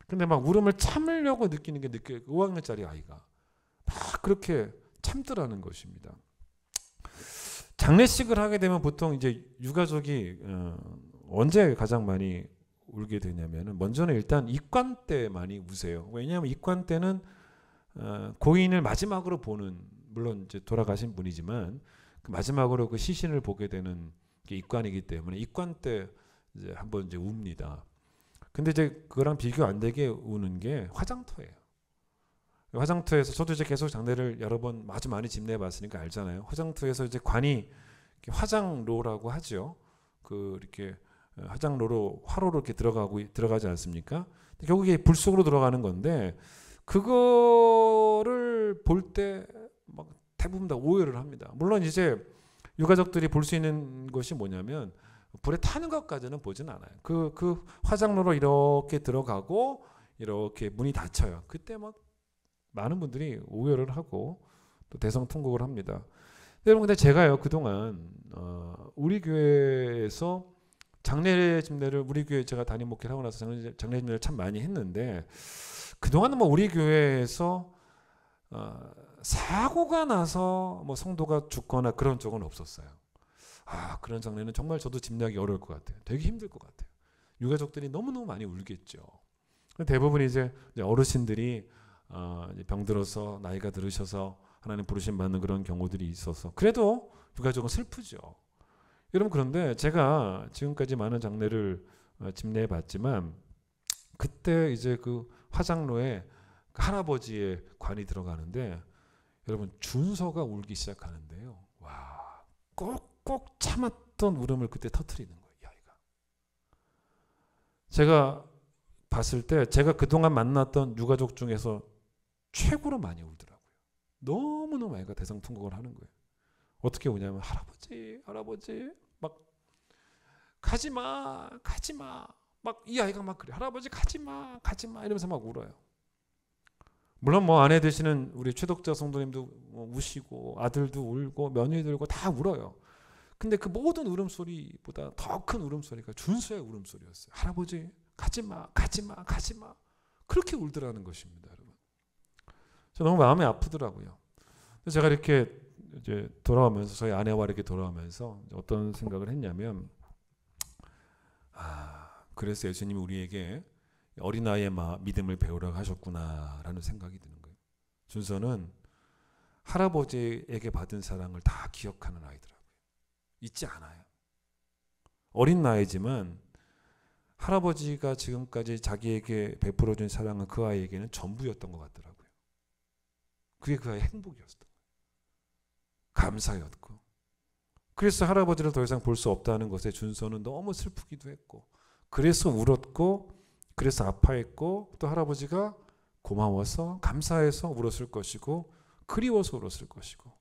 근데 막 울음을 참으려고 느끼는 게 5학년짜리 아이가 막 그렇게 참더라는 것입니다. 장례식을 하게 되면 보통 이제 유가족이 언제 가장 많이 울게 되냐면은 먼저는 일단 입관 때 많이 우세요. 왜냐하면 입관 때는 고인을 마지막으로 보는 물론 이제 돌아가신 분이지만 그 마지막으로 그 시신을 보게 되는 게 입관이기 때문에 입관 때 이제 한번 이제 웁니다. 근데 이제 그거랑 비교 안 되게 우는 게 화장터예요. 화장터에서 저도 이제 계속 장례를 여러 번 아주 많이 집례해 봤으니까 알잖아요. 화장터에서 이제 관이 화장로라고 하죠. 그 이렇게 화장로로 화로로 이렇게 들어가지 않습니까? 결국에 불 속으로 들어가는 건데 그거를 볼 때 막 대부분 다 오해를 합니다. 물론 이제 유가족들이 볼 수 있는 것이 뭐냐면 불에 타는 것까지는 보진 않아요. 그 화장로로 이렇게 들어가고 이렇게 문이 닫혀요. 그때 막 많은 분들이 오해를 하고 또 대성통곡을 합니다. 여러분 근데 제가요 그동안 우리 교회에서 장례 집례를 우리 교회 제가 담임 목회를 하고 나서 장례 집례를 참 많이 했는데 그동안은 뭐 우리 교회에서 사고가 나서 뭐 성도가 죽거나 그런 적은 없었어요. 그런 장례는 정말 저도 집례하기 어려울 것 같아요. 되게 힘들 것 같아요. 유가족들이 너무너무 많이 울겠죠. 대부분 이제 어르신들이 병들어서 나이가 들으셔서 하나님 부르심 받는 그런 경우들이 있어서 그래도 유가족은 슬프죠. 여러분 그런데 제가 지금까지 많은 장례를 집례해 봤지만 그때 이제 그 화장로에 그 할아버지의 관이 들어가는데 여러분 준서가 울기 시작하는데요. 와, 꼭꼭 참았던 울음을 그때 터뜨리는 거예요. 이 아이가. 제가 봤을 때 제가 그동안 만났던 유가족 중에서 최고로 많이 울더라고요. 너무너무 아이가 대성통곡을 하는 거예요. 어떻게 우냐면 할아버지 막 가지마 막 이 아이가 막 그래. 할아버지 가지마 이러면서 막 울어요. 물론 뭐 아내 되시는 우리 최덕자 성도님도 우시고 아들도 울고 며느리도 울고 다 울어요. 근데 그 모든 울음소리보다 더 큰 울음소리가 준서의 울음소리였어요. 할아버지 가지마 그렇게 울더라는 것입니다. 여러분. 저 너무 마음이 아프더라고요. 제가 이렇게 이제 돌아오면서 저희 아내와 이렇게 돌아오면서 어떤 생각을 했냐면 그래서 예수님이 우리에게 어린아이의 믿음을 배우라고 하셨구나라는 생각이 드는 거예요. 준서는 할아버지에게 받은 사랑을 다 기억하는 아이더라고요. 잊지 않아요. 어린 나이지만 할아버지가 지금까지 자기에게 베풀어준 사랑은 그 아이에게는 전부였던 것 같더라고요. 그게 그 아이의 행복이었던 거예요. 감사였고. 그래서 할아버지를 더 이상 볼 수 없다는 것에 준서는 너무 슬프기도 했고 그래서 울었고 그래서 아파했고 또 할아버지가 고마워서 감사해서 울었을 것이고 그리워서 울었을 것이고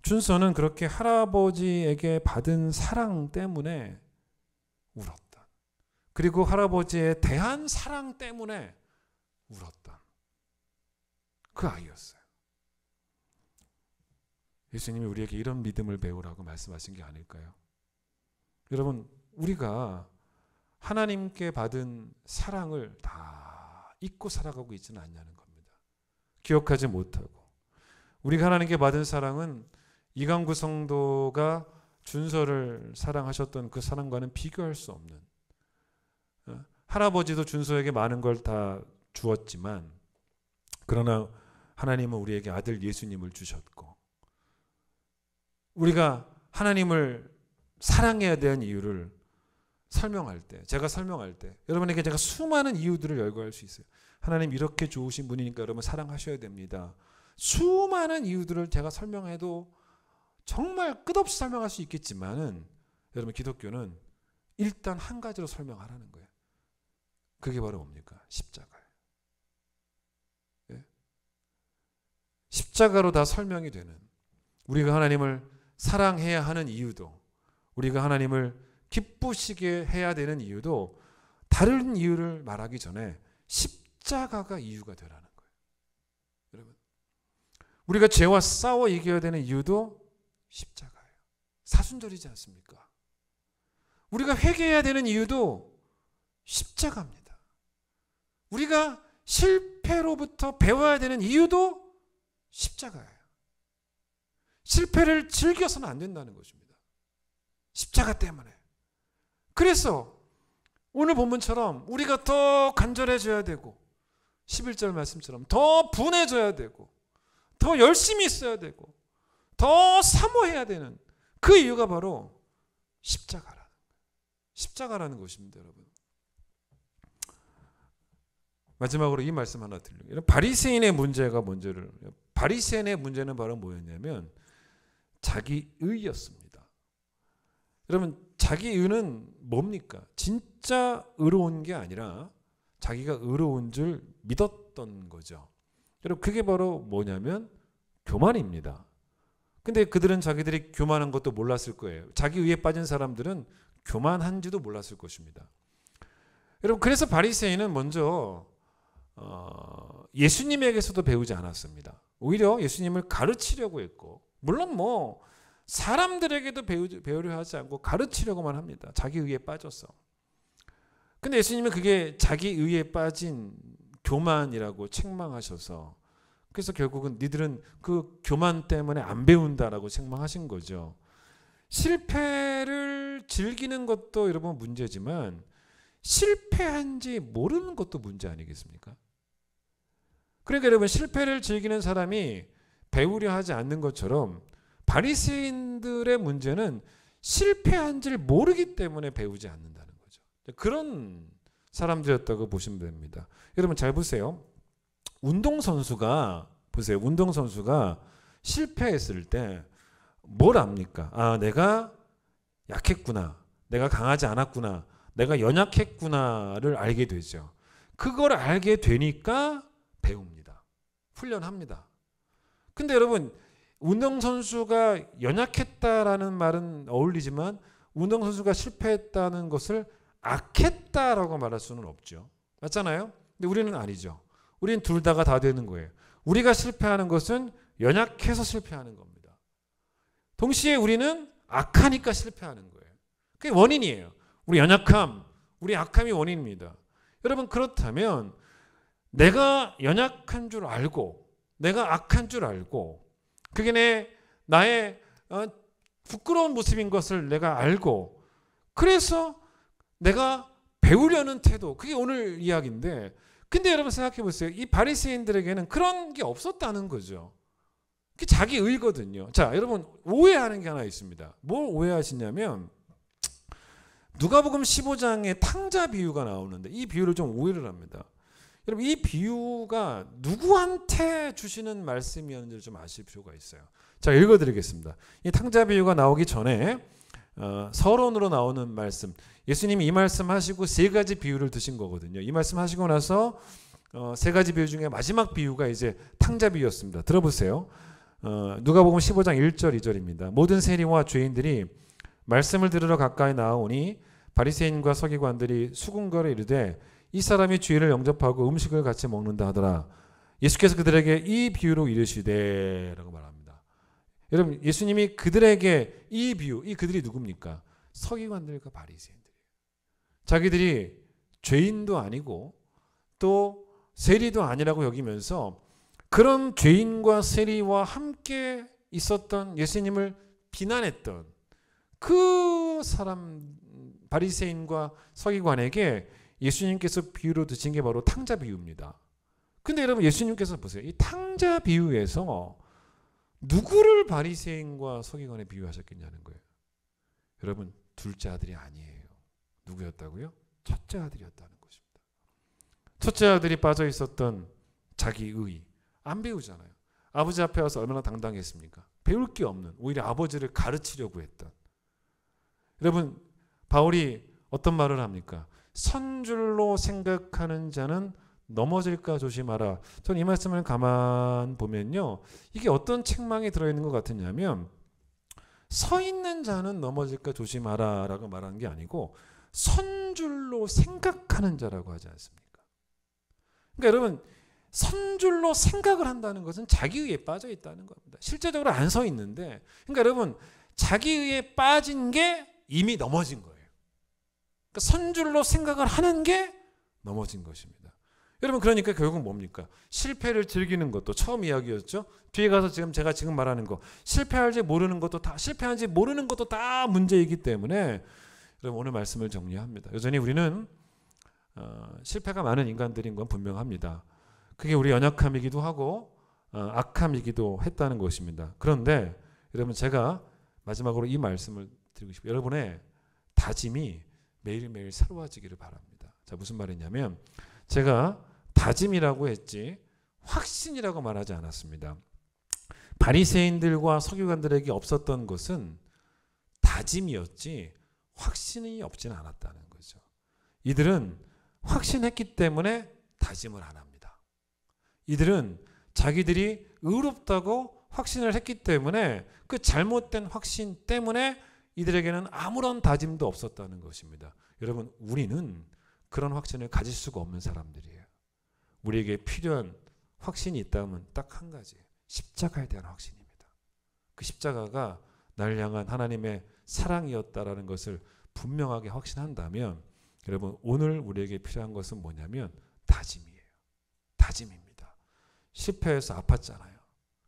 준서는 그렇게 할아버지에게 받은 사랑 때문에 울었다. 그리고 할아버지에 대한 사랑 때문에 울었다. 그 아이였어요. 예수님이 우리에게 이런 믿음을 배우라고 말씀하신 게 아닐까요? 여러분 우리가 하나님께 받은 사랑을 다 잊고 살아가고 있지는 않냐는 겁니다. 기억하지 못하고 우리가 하나님께 받은 사랑은 이강구 성도가 준서를 사랑하셨던 그 사랑과는 비교할 수 없는 할아버지도 준서에게 많은 걸 다 주었지만 그러나 하나님은 우리에게 아들 예수님을 주셨고 우리가 하나님을 사랑해야 되는 이유를 설명할 때 제가 설명할 때 여러분에게 제가 수많은 이유들을 열거할 수 있어요. 하나님 이렇게 좋으신 분이니까 여러분 사랑하셔야 됩니다. 수많은 이유들을 제가 설명해도 정말 끝없이 설명할 수 있겠지만은 여러분 기독교는 일단 한 가지로 설명하라는 거예요. 그게 바로 뭡니까? 십자가예요. 예? 십자가로 다 설명이 되는 우리가 하나님을 사랑해야 하는 이유도 우리가 하나님을 기쁘시게 해야 되는 이유도 다른 이유를 말하기 전에 십자가가 이유가 되라는 거예요. 여러분 우리가 죄와 싸워 이겨야 되는 이유도 십자가예요. 사순절이지 않습니까? 우리가 회개해야 되는 이유도 십자가입니다. 우리가 실패로부터 배워야 되는 이유도 십자가예요. 실패를 즐겨서는 안 된다는 것입니다. 십자가 때문에. 그래서 오늘 본문처럼 우리가 더 간절해져야 되고 11절 말씀처럼 더 분해져야 되고 더 열심히 있어야 되고 더 사모해야 되는 그 이유가 바로 십자가라는 것입니다. 여러분. 마지막으로 이 말씀 하나 드릴게요. 바리새인의 문제가 바리새인의 문제는 바로 뭐였냐면 자기의였습니다. 여러분 자기의는 뭡니까? 진짜 의로운 게 아니라 자기가 의로운 줄 믿었던 거죠. 여러분 그게 바로 뭐냐면 교만입니다. 근데 그들은 자기들이 교만한 것도 몰랐을 거예요. 자기의에 빠진 사람들은 교만한지도 몰랐을 것입니다. 여러분 그래서 바리새인은 먼저 예수님에게서도 배우지 않았습니다. 오히려 예수님을 가르치려고 했고 물론 뭐 사람들에게도 배우려 하지 않고 가르치려고만 합니다. 자기 의에 빠져서. 근데 예수님은 그게 자기 의에 빠진 교만이라고 책망하셔서 그래서 결국은 니들은 그 교만 때문에 안 배운다라고 책망하신 거죠. 실패를 즐기는 것도 여러분 문제지만 실패한지 모르는 것도 문제 아니겠습니까? 그러니까 여러분 실패를 즐기는 사람이 배우려 하지 않는 것처럼 바리새인들의 문제는 실패한지를 모르기 때문에 배우지 않는다는 거죠. 그런 사람들이었다고 보시면 됩니다. 여러분 잘 보세요. 운동선수가 실패했을 때 뭘 압니까? 아, 내가 약했구나. 내가 강하지 않았구나. 내가 연약했구나를 알게 되죠. 그걸 알게 되니까 배웁니다. 훈련합니다. 근데 여러분 운동선수가 연약했다라는 말은 어울리지만 운동선수가 실패했다는 것을 악했다라고 말할 수는 없죠. 맞잖아요? 근데 우리는 아니죠. 우리는 둘 다가 다 되는 거예요. 우리가 실패하는 것은 연약해서 실패하는 겁니다. 동시에 우리는 악하니까 실패하는 거예요. 그게 원인이에요. 우리 연약함, 우리 악함이 원인입니다. 여러분 그렇다면 내가 연약한 줄 알고 내가 악한 줄 알고 그게 나의 부끄러운 모습인 것을 내가 알고 그래서 내가 배우려는 태도 그게 오늘 이야기인데 근데 여러분 생각해 보세요. 이 바리새인들에게는 그런 게 없었다는 거죠. 그게 자기 의거든요. 자, 여러분 오해하는 게 하나 있습니다. 뭘 오해하시냐면 누가복음 15장에 탕자 비유가 나오는데 이 비유를 좀 오해를 합니다. 여러분 이 비유가 누구한테 주시는 말씀이었는지 좀 아실 필요가 있어요. 자, 읽어드리겠습니다. 이 탕자 비유가 나오기 전에 서론으로 나오는 말씀 예수님이 이 말씀 하시고 세 가지 비유를 드신 거거든요. 이 말씀 하시고 나서 세 가지 비유 중에 마지막 비유가 이제 탕자 비유였습니다. 들어보세요. 누가복음 15장 1절 2절입니다. 모든 세리와 죄인들이 말씀을 들으러 가까이 나아오니 바리새인과 서기관들이 수군거려 이르되 이 사람이 주일을 영접하고 음식을 같이 먹는다 하더라. 예수께서 그들에게 이 비유로 이르시되 라고 말합니다. 여러분 예수님이 그들에게 이 비유, 이 그들이 누굽니까? 서기관들과 바리새인들이에요. 자기들이 죄인도 아니고 또 세리도 아니라고 여기면서 그런 죄인과 세리와 함께 있었던 예수님을 비난했던 그 사람 바리새인과 서기관에게 예수님께서 비유로 드신 게 바로 탕자 비유입니다. 근데 여러분 예수님께서 보세요. 이 탕자 비유에서 누구를 바리새인과 서기관에 비유하셨겠냐는 거예요. 여러분 둘째 아들이 아니에요. 누구였다고요? 첫째 아들이었다는 것입니다. 첫째 아들이 빠져 있었던 자기 의 안 배우잖아요. 아버지 앞에 와서 얼마나 당당했습니까? 배울 게 없는 오히려 아버지를 가르치려고 했던 여러분 바울이 어떤 말을 합니까? 선줄로 생각하는 자는 넘어질까 조심하라. 저는 이 말씀을 가만 보면요. 이게 어떤 책망이 들어있는 것 같으냐면 서 있는 자는 넘어질까 조심하라 라고 말하는 게 아니고 선줄로 생각하는 자라고 하지 않습니까? 그러니까 여러분 선줄로 생각을 한다는 것은 자기의에 빠져 있다는 겁니다. 실제적으로 안 서 있는데 그러니까 여러분 자기의에 빠진 게 이미 넘어진 거예요. 그러니까 선줄로 생각을 하는 게 넘어진 것입니다. 여러분 그러니까 결국 뭡니까? 실패를 즐기는 것도 처음 이야기였죠. 뒤에 가서 제가 지금 말하는 거 실패한지 모르는 것도 다 문제이기 때문에 여러분 오늘 말씀을 정리합니다. 여전히 우리는 실패가 많은 인간들인 건 분명합니다. 그게 우리 연약함이기도 하고 악함이기도 했다는 것입니다. 그런데 여러분 제가 마지막으로 이 말씀을 드리고 싶어요. 여러분의 다짐이 매일매일 새로워지기를 바랍니다. 자, 무슨 말이냐면 제가 다짐이라고 했지 확신이라고 말하지 않았습니다. 바리새인들과 서기관들에게 없었던 것은 다짐이었지 확신이 없지는 않았다는 거죠. 이들은 확신했기 때문에 다짐을 안 합니다. 이들은 자기들이 의롭다고 확신을 했기 때문에 그 잘못된 확신 때문에 이들에게는 아무런 다짐도 없었다는 것입니다. 여러분 우리는 그런 확신을 가질 수가 없는 사람들이에요. 우리에게 필요한 확신이 있다면 딱 한 가지 십자가에 대한 확신입니다. 그 십자가가 나를 향한 하나님의 사랑이었다라는 것을 분명하게 확신한다면 여러분 오늘 우리에게 필요한 것은 뭐냐면 다짐이에요. 다짐입니다. 실패해서 아팠잖아요.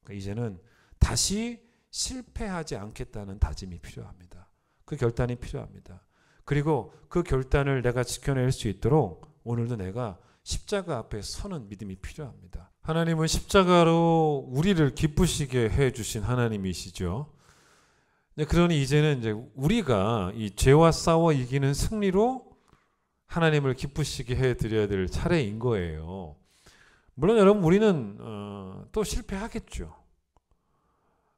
그러니까 이제는 다시 실패하지 않겠다는 다짐이 필요합니다. 그 결단이 필요합니다. 그리고 그 결단을 내가 지켜낼 수 있도록 오늘도 내가 십자가 앞에 서는 믿음이 필요합니다. 하나님은 십자가로 우리를 기쁘시게 해주신 하나님이시죠. 그러니 이제는 이제 우리가 이 죄와 싸워 이기는 승리로 하나님을 기쁘시게 해드려야 될 차례인 거예요. 물론 여러분 우리는 또 실패하겠죠.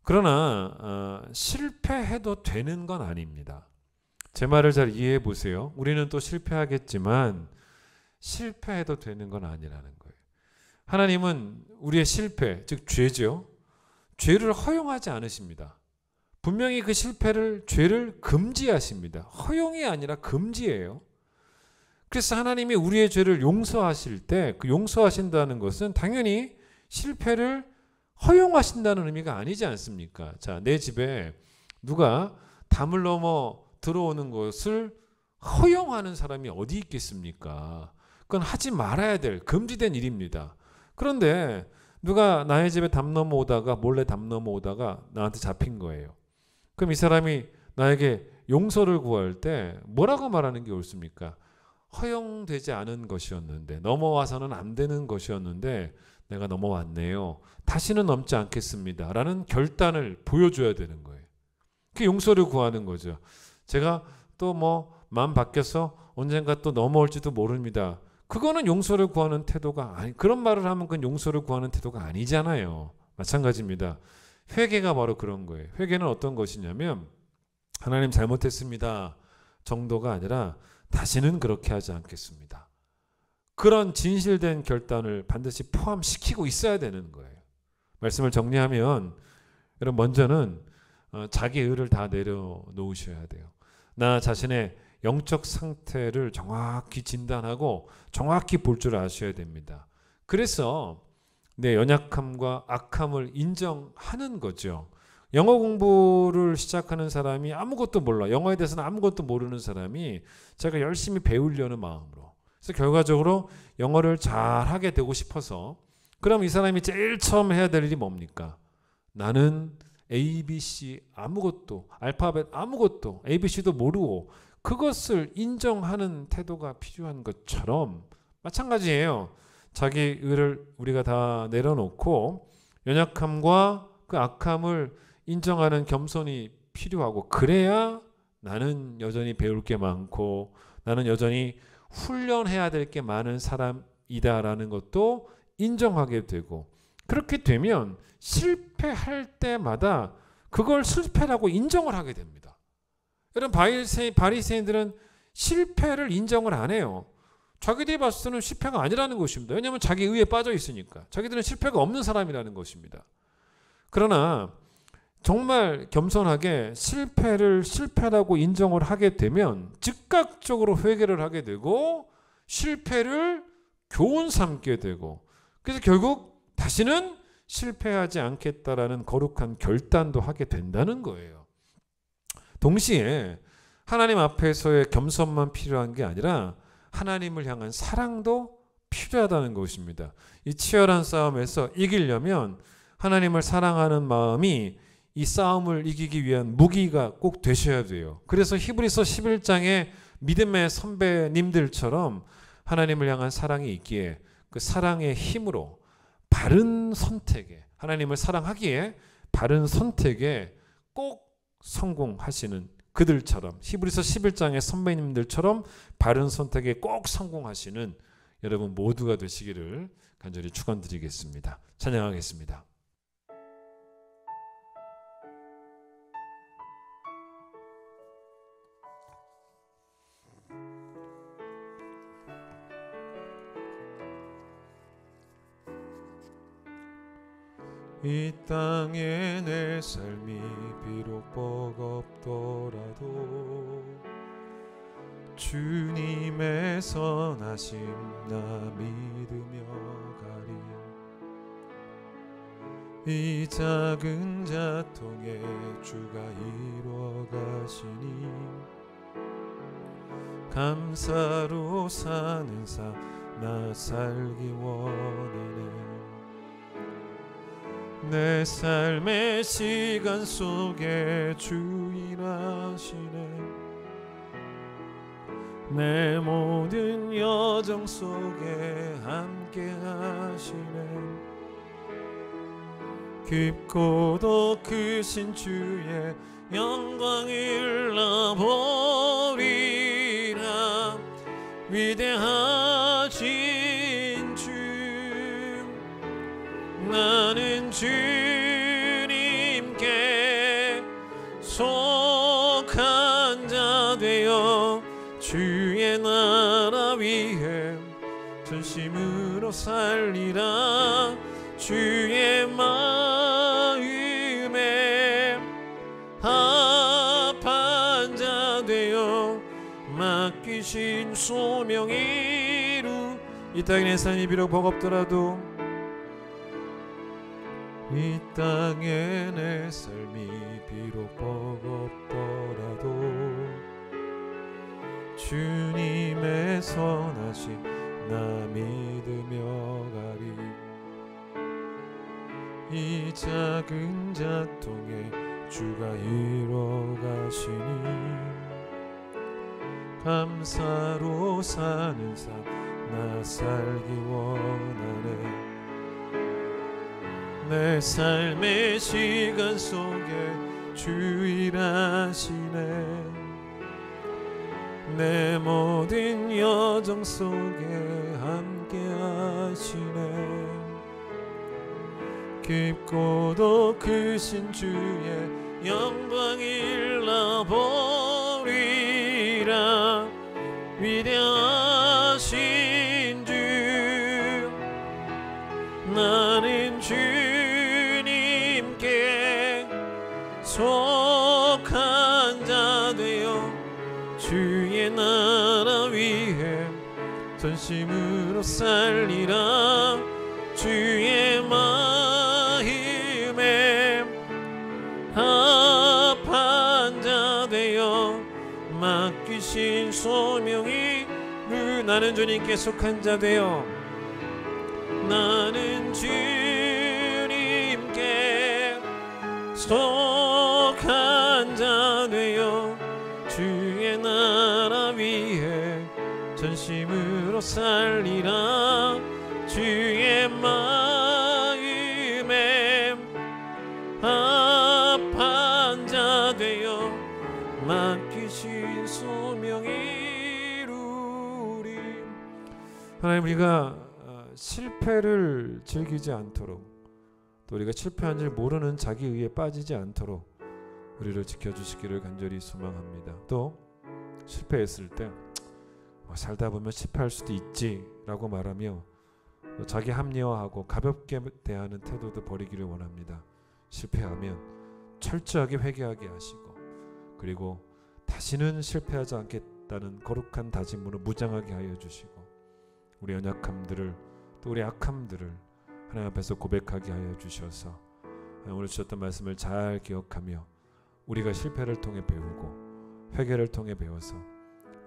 그러나 실패해도 되는 건 아닙니다. 제 말을 잘 이해해 보세요. 우리는 또 실패하겠지만 실패해도 되는 건 아니라는 거예요. 하나님은 우리의 실패, 즉 죄죠. 죄를 허용하지 않으십니다. 분명히 그 죄를 금지하십니다. 허용이 아니라 금지예요. 그래서 하나님이 우리의 죄를 용서하실 때 그 용서하신다는 것은 당연히 실패를 허용하신다는 의미가 아니지 않습니까? 자, 내 집에 누가 담을 넘어 들어오는 것을 허용하는 사람이 어디 있겠습니까? 그건 하지 말아야 될 금지된 일입니다. 그런데 누가 나의 집에 담 넘어오다가 몰래 담 넘어오다가 나한테 잡힌 거예요. 그럼 이 사람이 나에게 용서를 구할 때 뭐라고 말하는 게 옳습니까? 허용되지 않은 것이었는데, 넘어와서는 안 되는 것이었는데 내가 넘어왔네요. 다시는 넘지 않겠습니다. 라는 결단을 보여줘야 되는 거예요. 그 용서를 구하는 거죠. 제가 또 마음 바뀌어서 언젠가 또 넘어올지도 모릅니다. 그거는 용서를 구하는 태도가 아니, 그런 말을 하면 그건 용서를 구하는 태도가 아니잖아요. 마찬가지입니다. 회개가 바로 그런 거예요. 회개는 어떤 것이냐면 하나님 잘못했습니다 정도가 아니라 다시는 그렇게 하지 않겠습니다. 그런 진실된 결단을 반드시 포함시키고 있어야 되는 거예요. 말씀을 정리하면 여러분 먼저는 자기 의를 다 내려놓으셔야 돼요. 나 자신의 영적 상태를 정확히 진단하고 정확히 볼 줄 아셔야 됩니다. 그래서 내 연약함과 악함을 인정하는 거죠. 영어 공부를 시작하는 사람이 아무것도 몰라, 영어에 대해서는 아무것도 모르는 사람이 제가 열심히 배우려는 마음으로, 그래서 결과적으로 영어를 잘하게 되고 싶어서, 그럼 이 사람이 제일 처음 해야 될 일이 뭡니까? 나는 ABC 아무것도, 알파벳 아무것도, ABC도 모르고 그것을 인정하는 태도가 필요한 것처럼 마찬가지예요. 자기 의를 우리가 다 내려놓고 연약함과 그 악함을 인정하는 겸손이 필요하고, 그래야 나는 여전히 배울 게 많고 나는 여전히 훈련해야 될 게 많은 사람이다라는 것도 인정하게 되고, 그렇게 되면 실패할 때마다 그걸 실패라고 인정을 하게 됩니다. 여러분 바리새인들은 실패를 인정을 안 해요. 자기들이 봤을 때는 실패가 아니라는 것입니다. 왜냐하면 자기 의에 빠져 있으니까. 자기들은 실패가 없는 사람이라는 것입니다. 그러나 정말 겸손하게 실패를 실패라고 인정을 하게 되면 즉각적으로 회개를 하게 되고 실패를 교훈 삼게 되고, 그래서 결국 다시는 실패하지 않겠다라는 거룩한 결단도 하게 된다는 거예요. 동시에 하나님 앞에서의 겸손만 필요한 게 아니라 하나님을 향한 사랑도 필요하다는 것입니다. 이 치열한 싸움에서 이기려면 하나님을 사랑하는 마음이 이 싸움을 이기기 위한 무기가 꼭 되셔야 돼요. 그래서 히브리서 11장의 믿음의 선배님들처럼 하나님을 향한 사랑이 있기에 그 사랑의 힘으로 바른 선택에, 하나님을 사랑하기에 바른 선택에 꼭 성공하시는 그들처럼, 히브리서 11장의 선배님들처럼 바른 선택에 꼭 성공하시는 여러분 모두가 되시기를 간절히 축원드리겠습니다. 찬양하겠습니다. 이 땅에 내 삶이 비록 버겁더라도 주님의 선하심 나 믿으며 가리. 이 작은 자통에 주가 이루어 가시니 감사로 사는 삶 나 살기 원하네. 내 삶의 시간 속에 주 일하시네. 내 모든 여정 속에 함께 하시네. 깊고도 크신 주의 영광을 나보리라. 위대하신 주, 나는 주님께 속한 자 되어 주의 나라 위해 전심으로 살리라. 주의 마음에 합한 자 되어 맡기신 소명이 이루. 이 땅에 내 삶이 비록 버겁더라도, 이 땅에 내 삶이 비록 버겁더라도 주님의 선하심 나 믿으며 가리. 이 작은 자통에 주가 이뤄가시니 감사로 사는 삶 나 살기 원하네. 내 삶의 시간 속에 주 일하시네. 내 모든 여정 속에 함께 하시네. 깊고도 크신 주의 영광을 나보리라. 위대하신 주, 나는 주님께 속한 자 되어 주의 나라 위해 전심으로 살리라. 주의 마음에 합한 자 되어 맡기신 소명이 이루. 나는 주님께 속한 자 되어, 나는 주님께 속한 자 되어 주의 나라 위해 전심으로 살리라. 주의 마음에 합한 자 되어 맡기신 소명이 이루리. 하나님, 우리가 실패를 즐기지 않도록, 또 우리가 실패한 줄 모르는 자기 의에 빠지지 않도록 우리를 지켜주시기를 간절히 소망합니다. 또 실패했을 때 살다 보면 실패할 수도 있지 라고 말하며 자기 합리화하고 가볍게 대하는 태도도 버리기를 원합니다. 실패하면 철저하게 회개하게 하시고, 그리고 다시는 실패하지 않겠다는 거룩한 다짐으로 무장하게 하여 주시고, 우리 연약함들을 또 우리 악함들을 하나님 앞에서 고백하게 하여 주셔서 오늘 주셨던 말씀을 잘 기억하며 우리가 실패를 통해 배우고 회개를 통해 배워서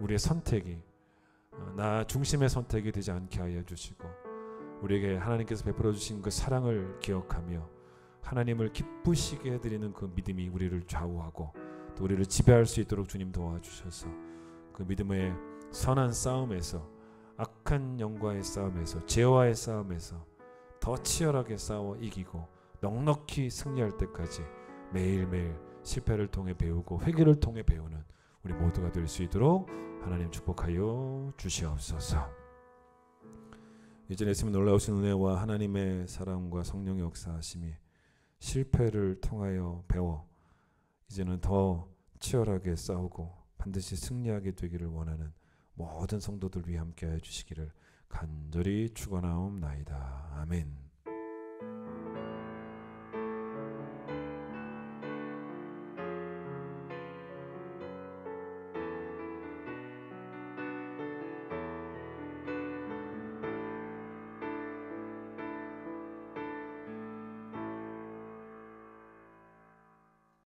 우리의 선택이 나 중심의 선택이 되지 않게 하여 주시고, 우리에게 하나님께서 베풀어 주신 그 사랑을 기억하며 하나님을 기쁘시게 해드리는 그 믿음이 우리를 좌우하고 또 우리를 지배할 수 있도록 주님 도와주셔서 그 믿음의 선한 싸움에서, 악한 영과의 싸움에서, 죄와의 싸움에서 더 치열하게 싸워 이기고 넉넉히 승리할 때까지 매일매일 실패를 통해 배우고 회개를 통해 배우는 우리 모두가 될 수 있도록 하나님 축복하여 주시옵소서. 이전에 있으면 놀라우신 은혜와 하나님의 사랑과 성령의 역사하심이 실패를 통하여 배워 이제는 더 치열하게 싸우고 반드시 승리하게 되기를 원하는 모든 성도들 위해 함께하여 주시기를 간절히 축원하옵나이다. 아멘.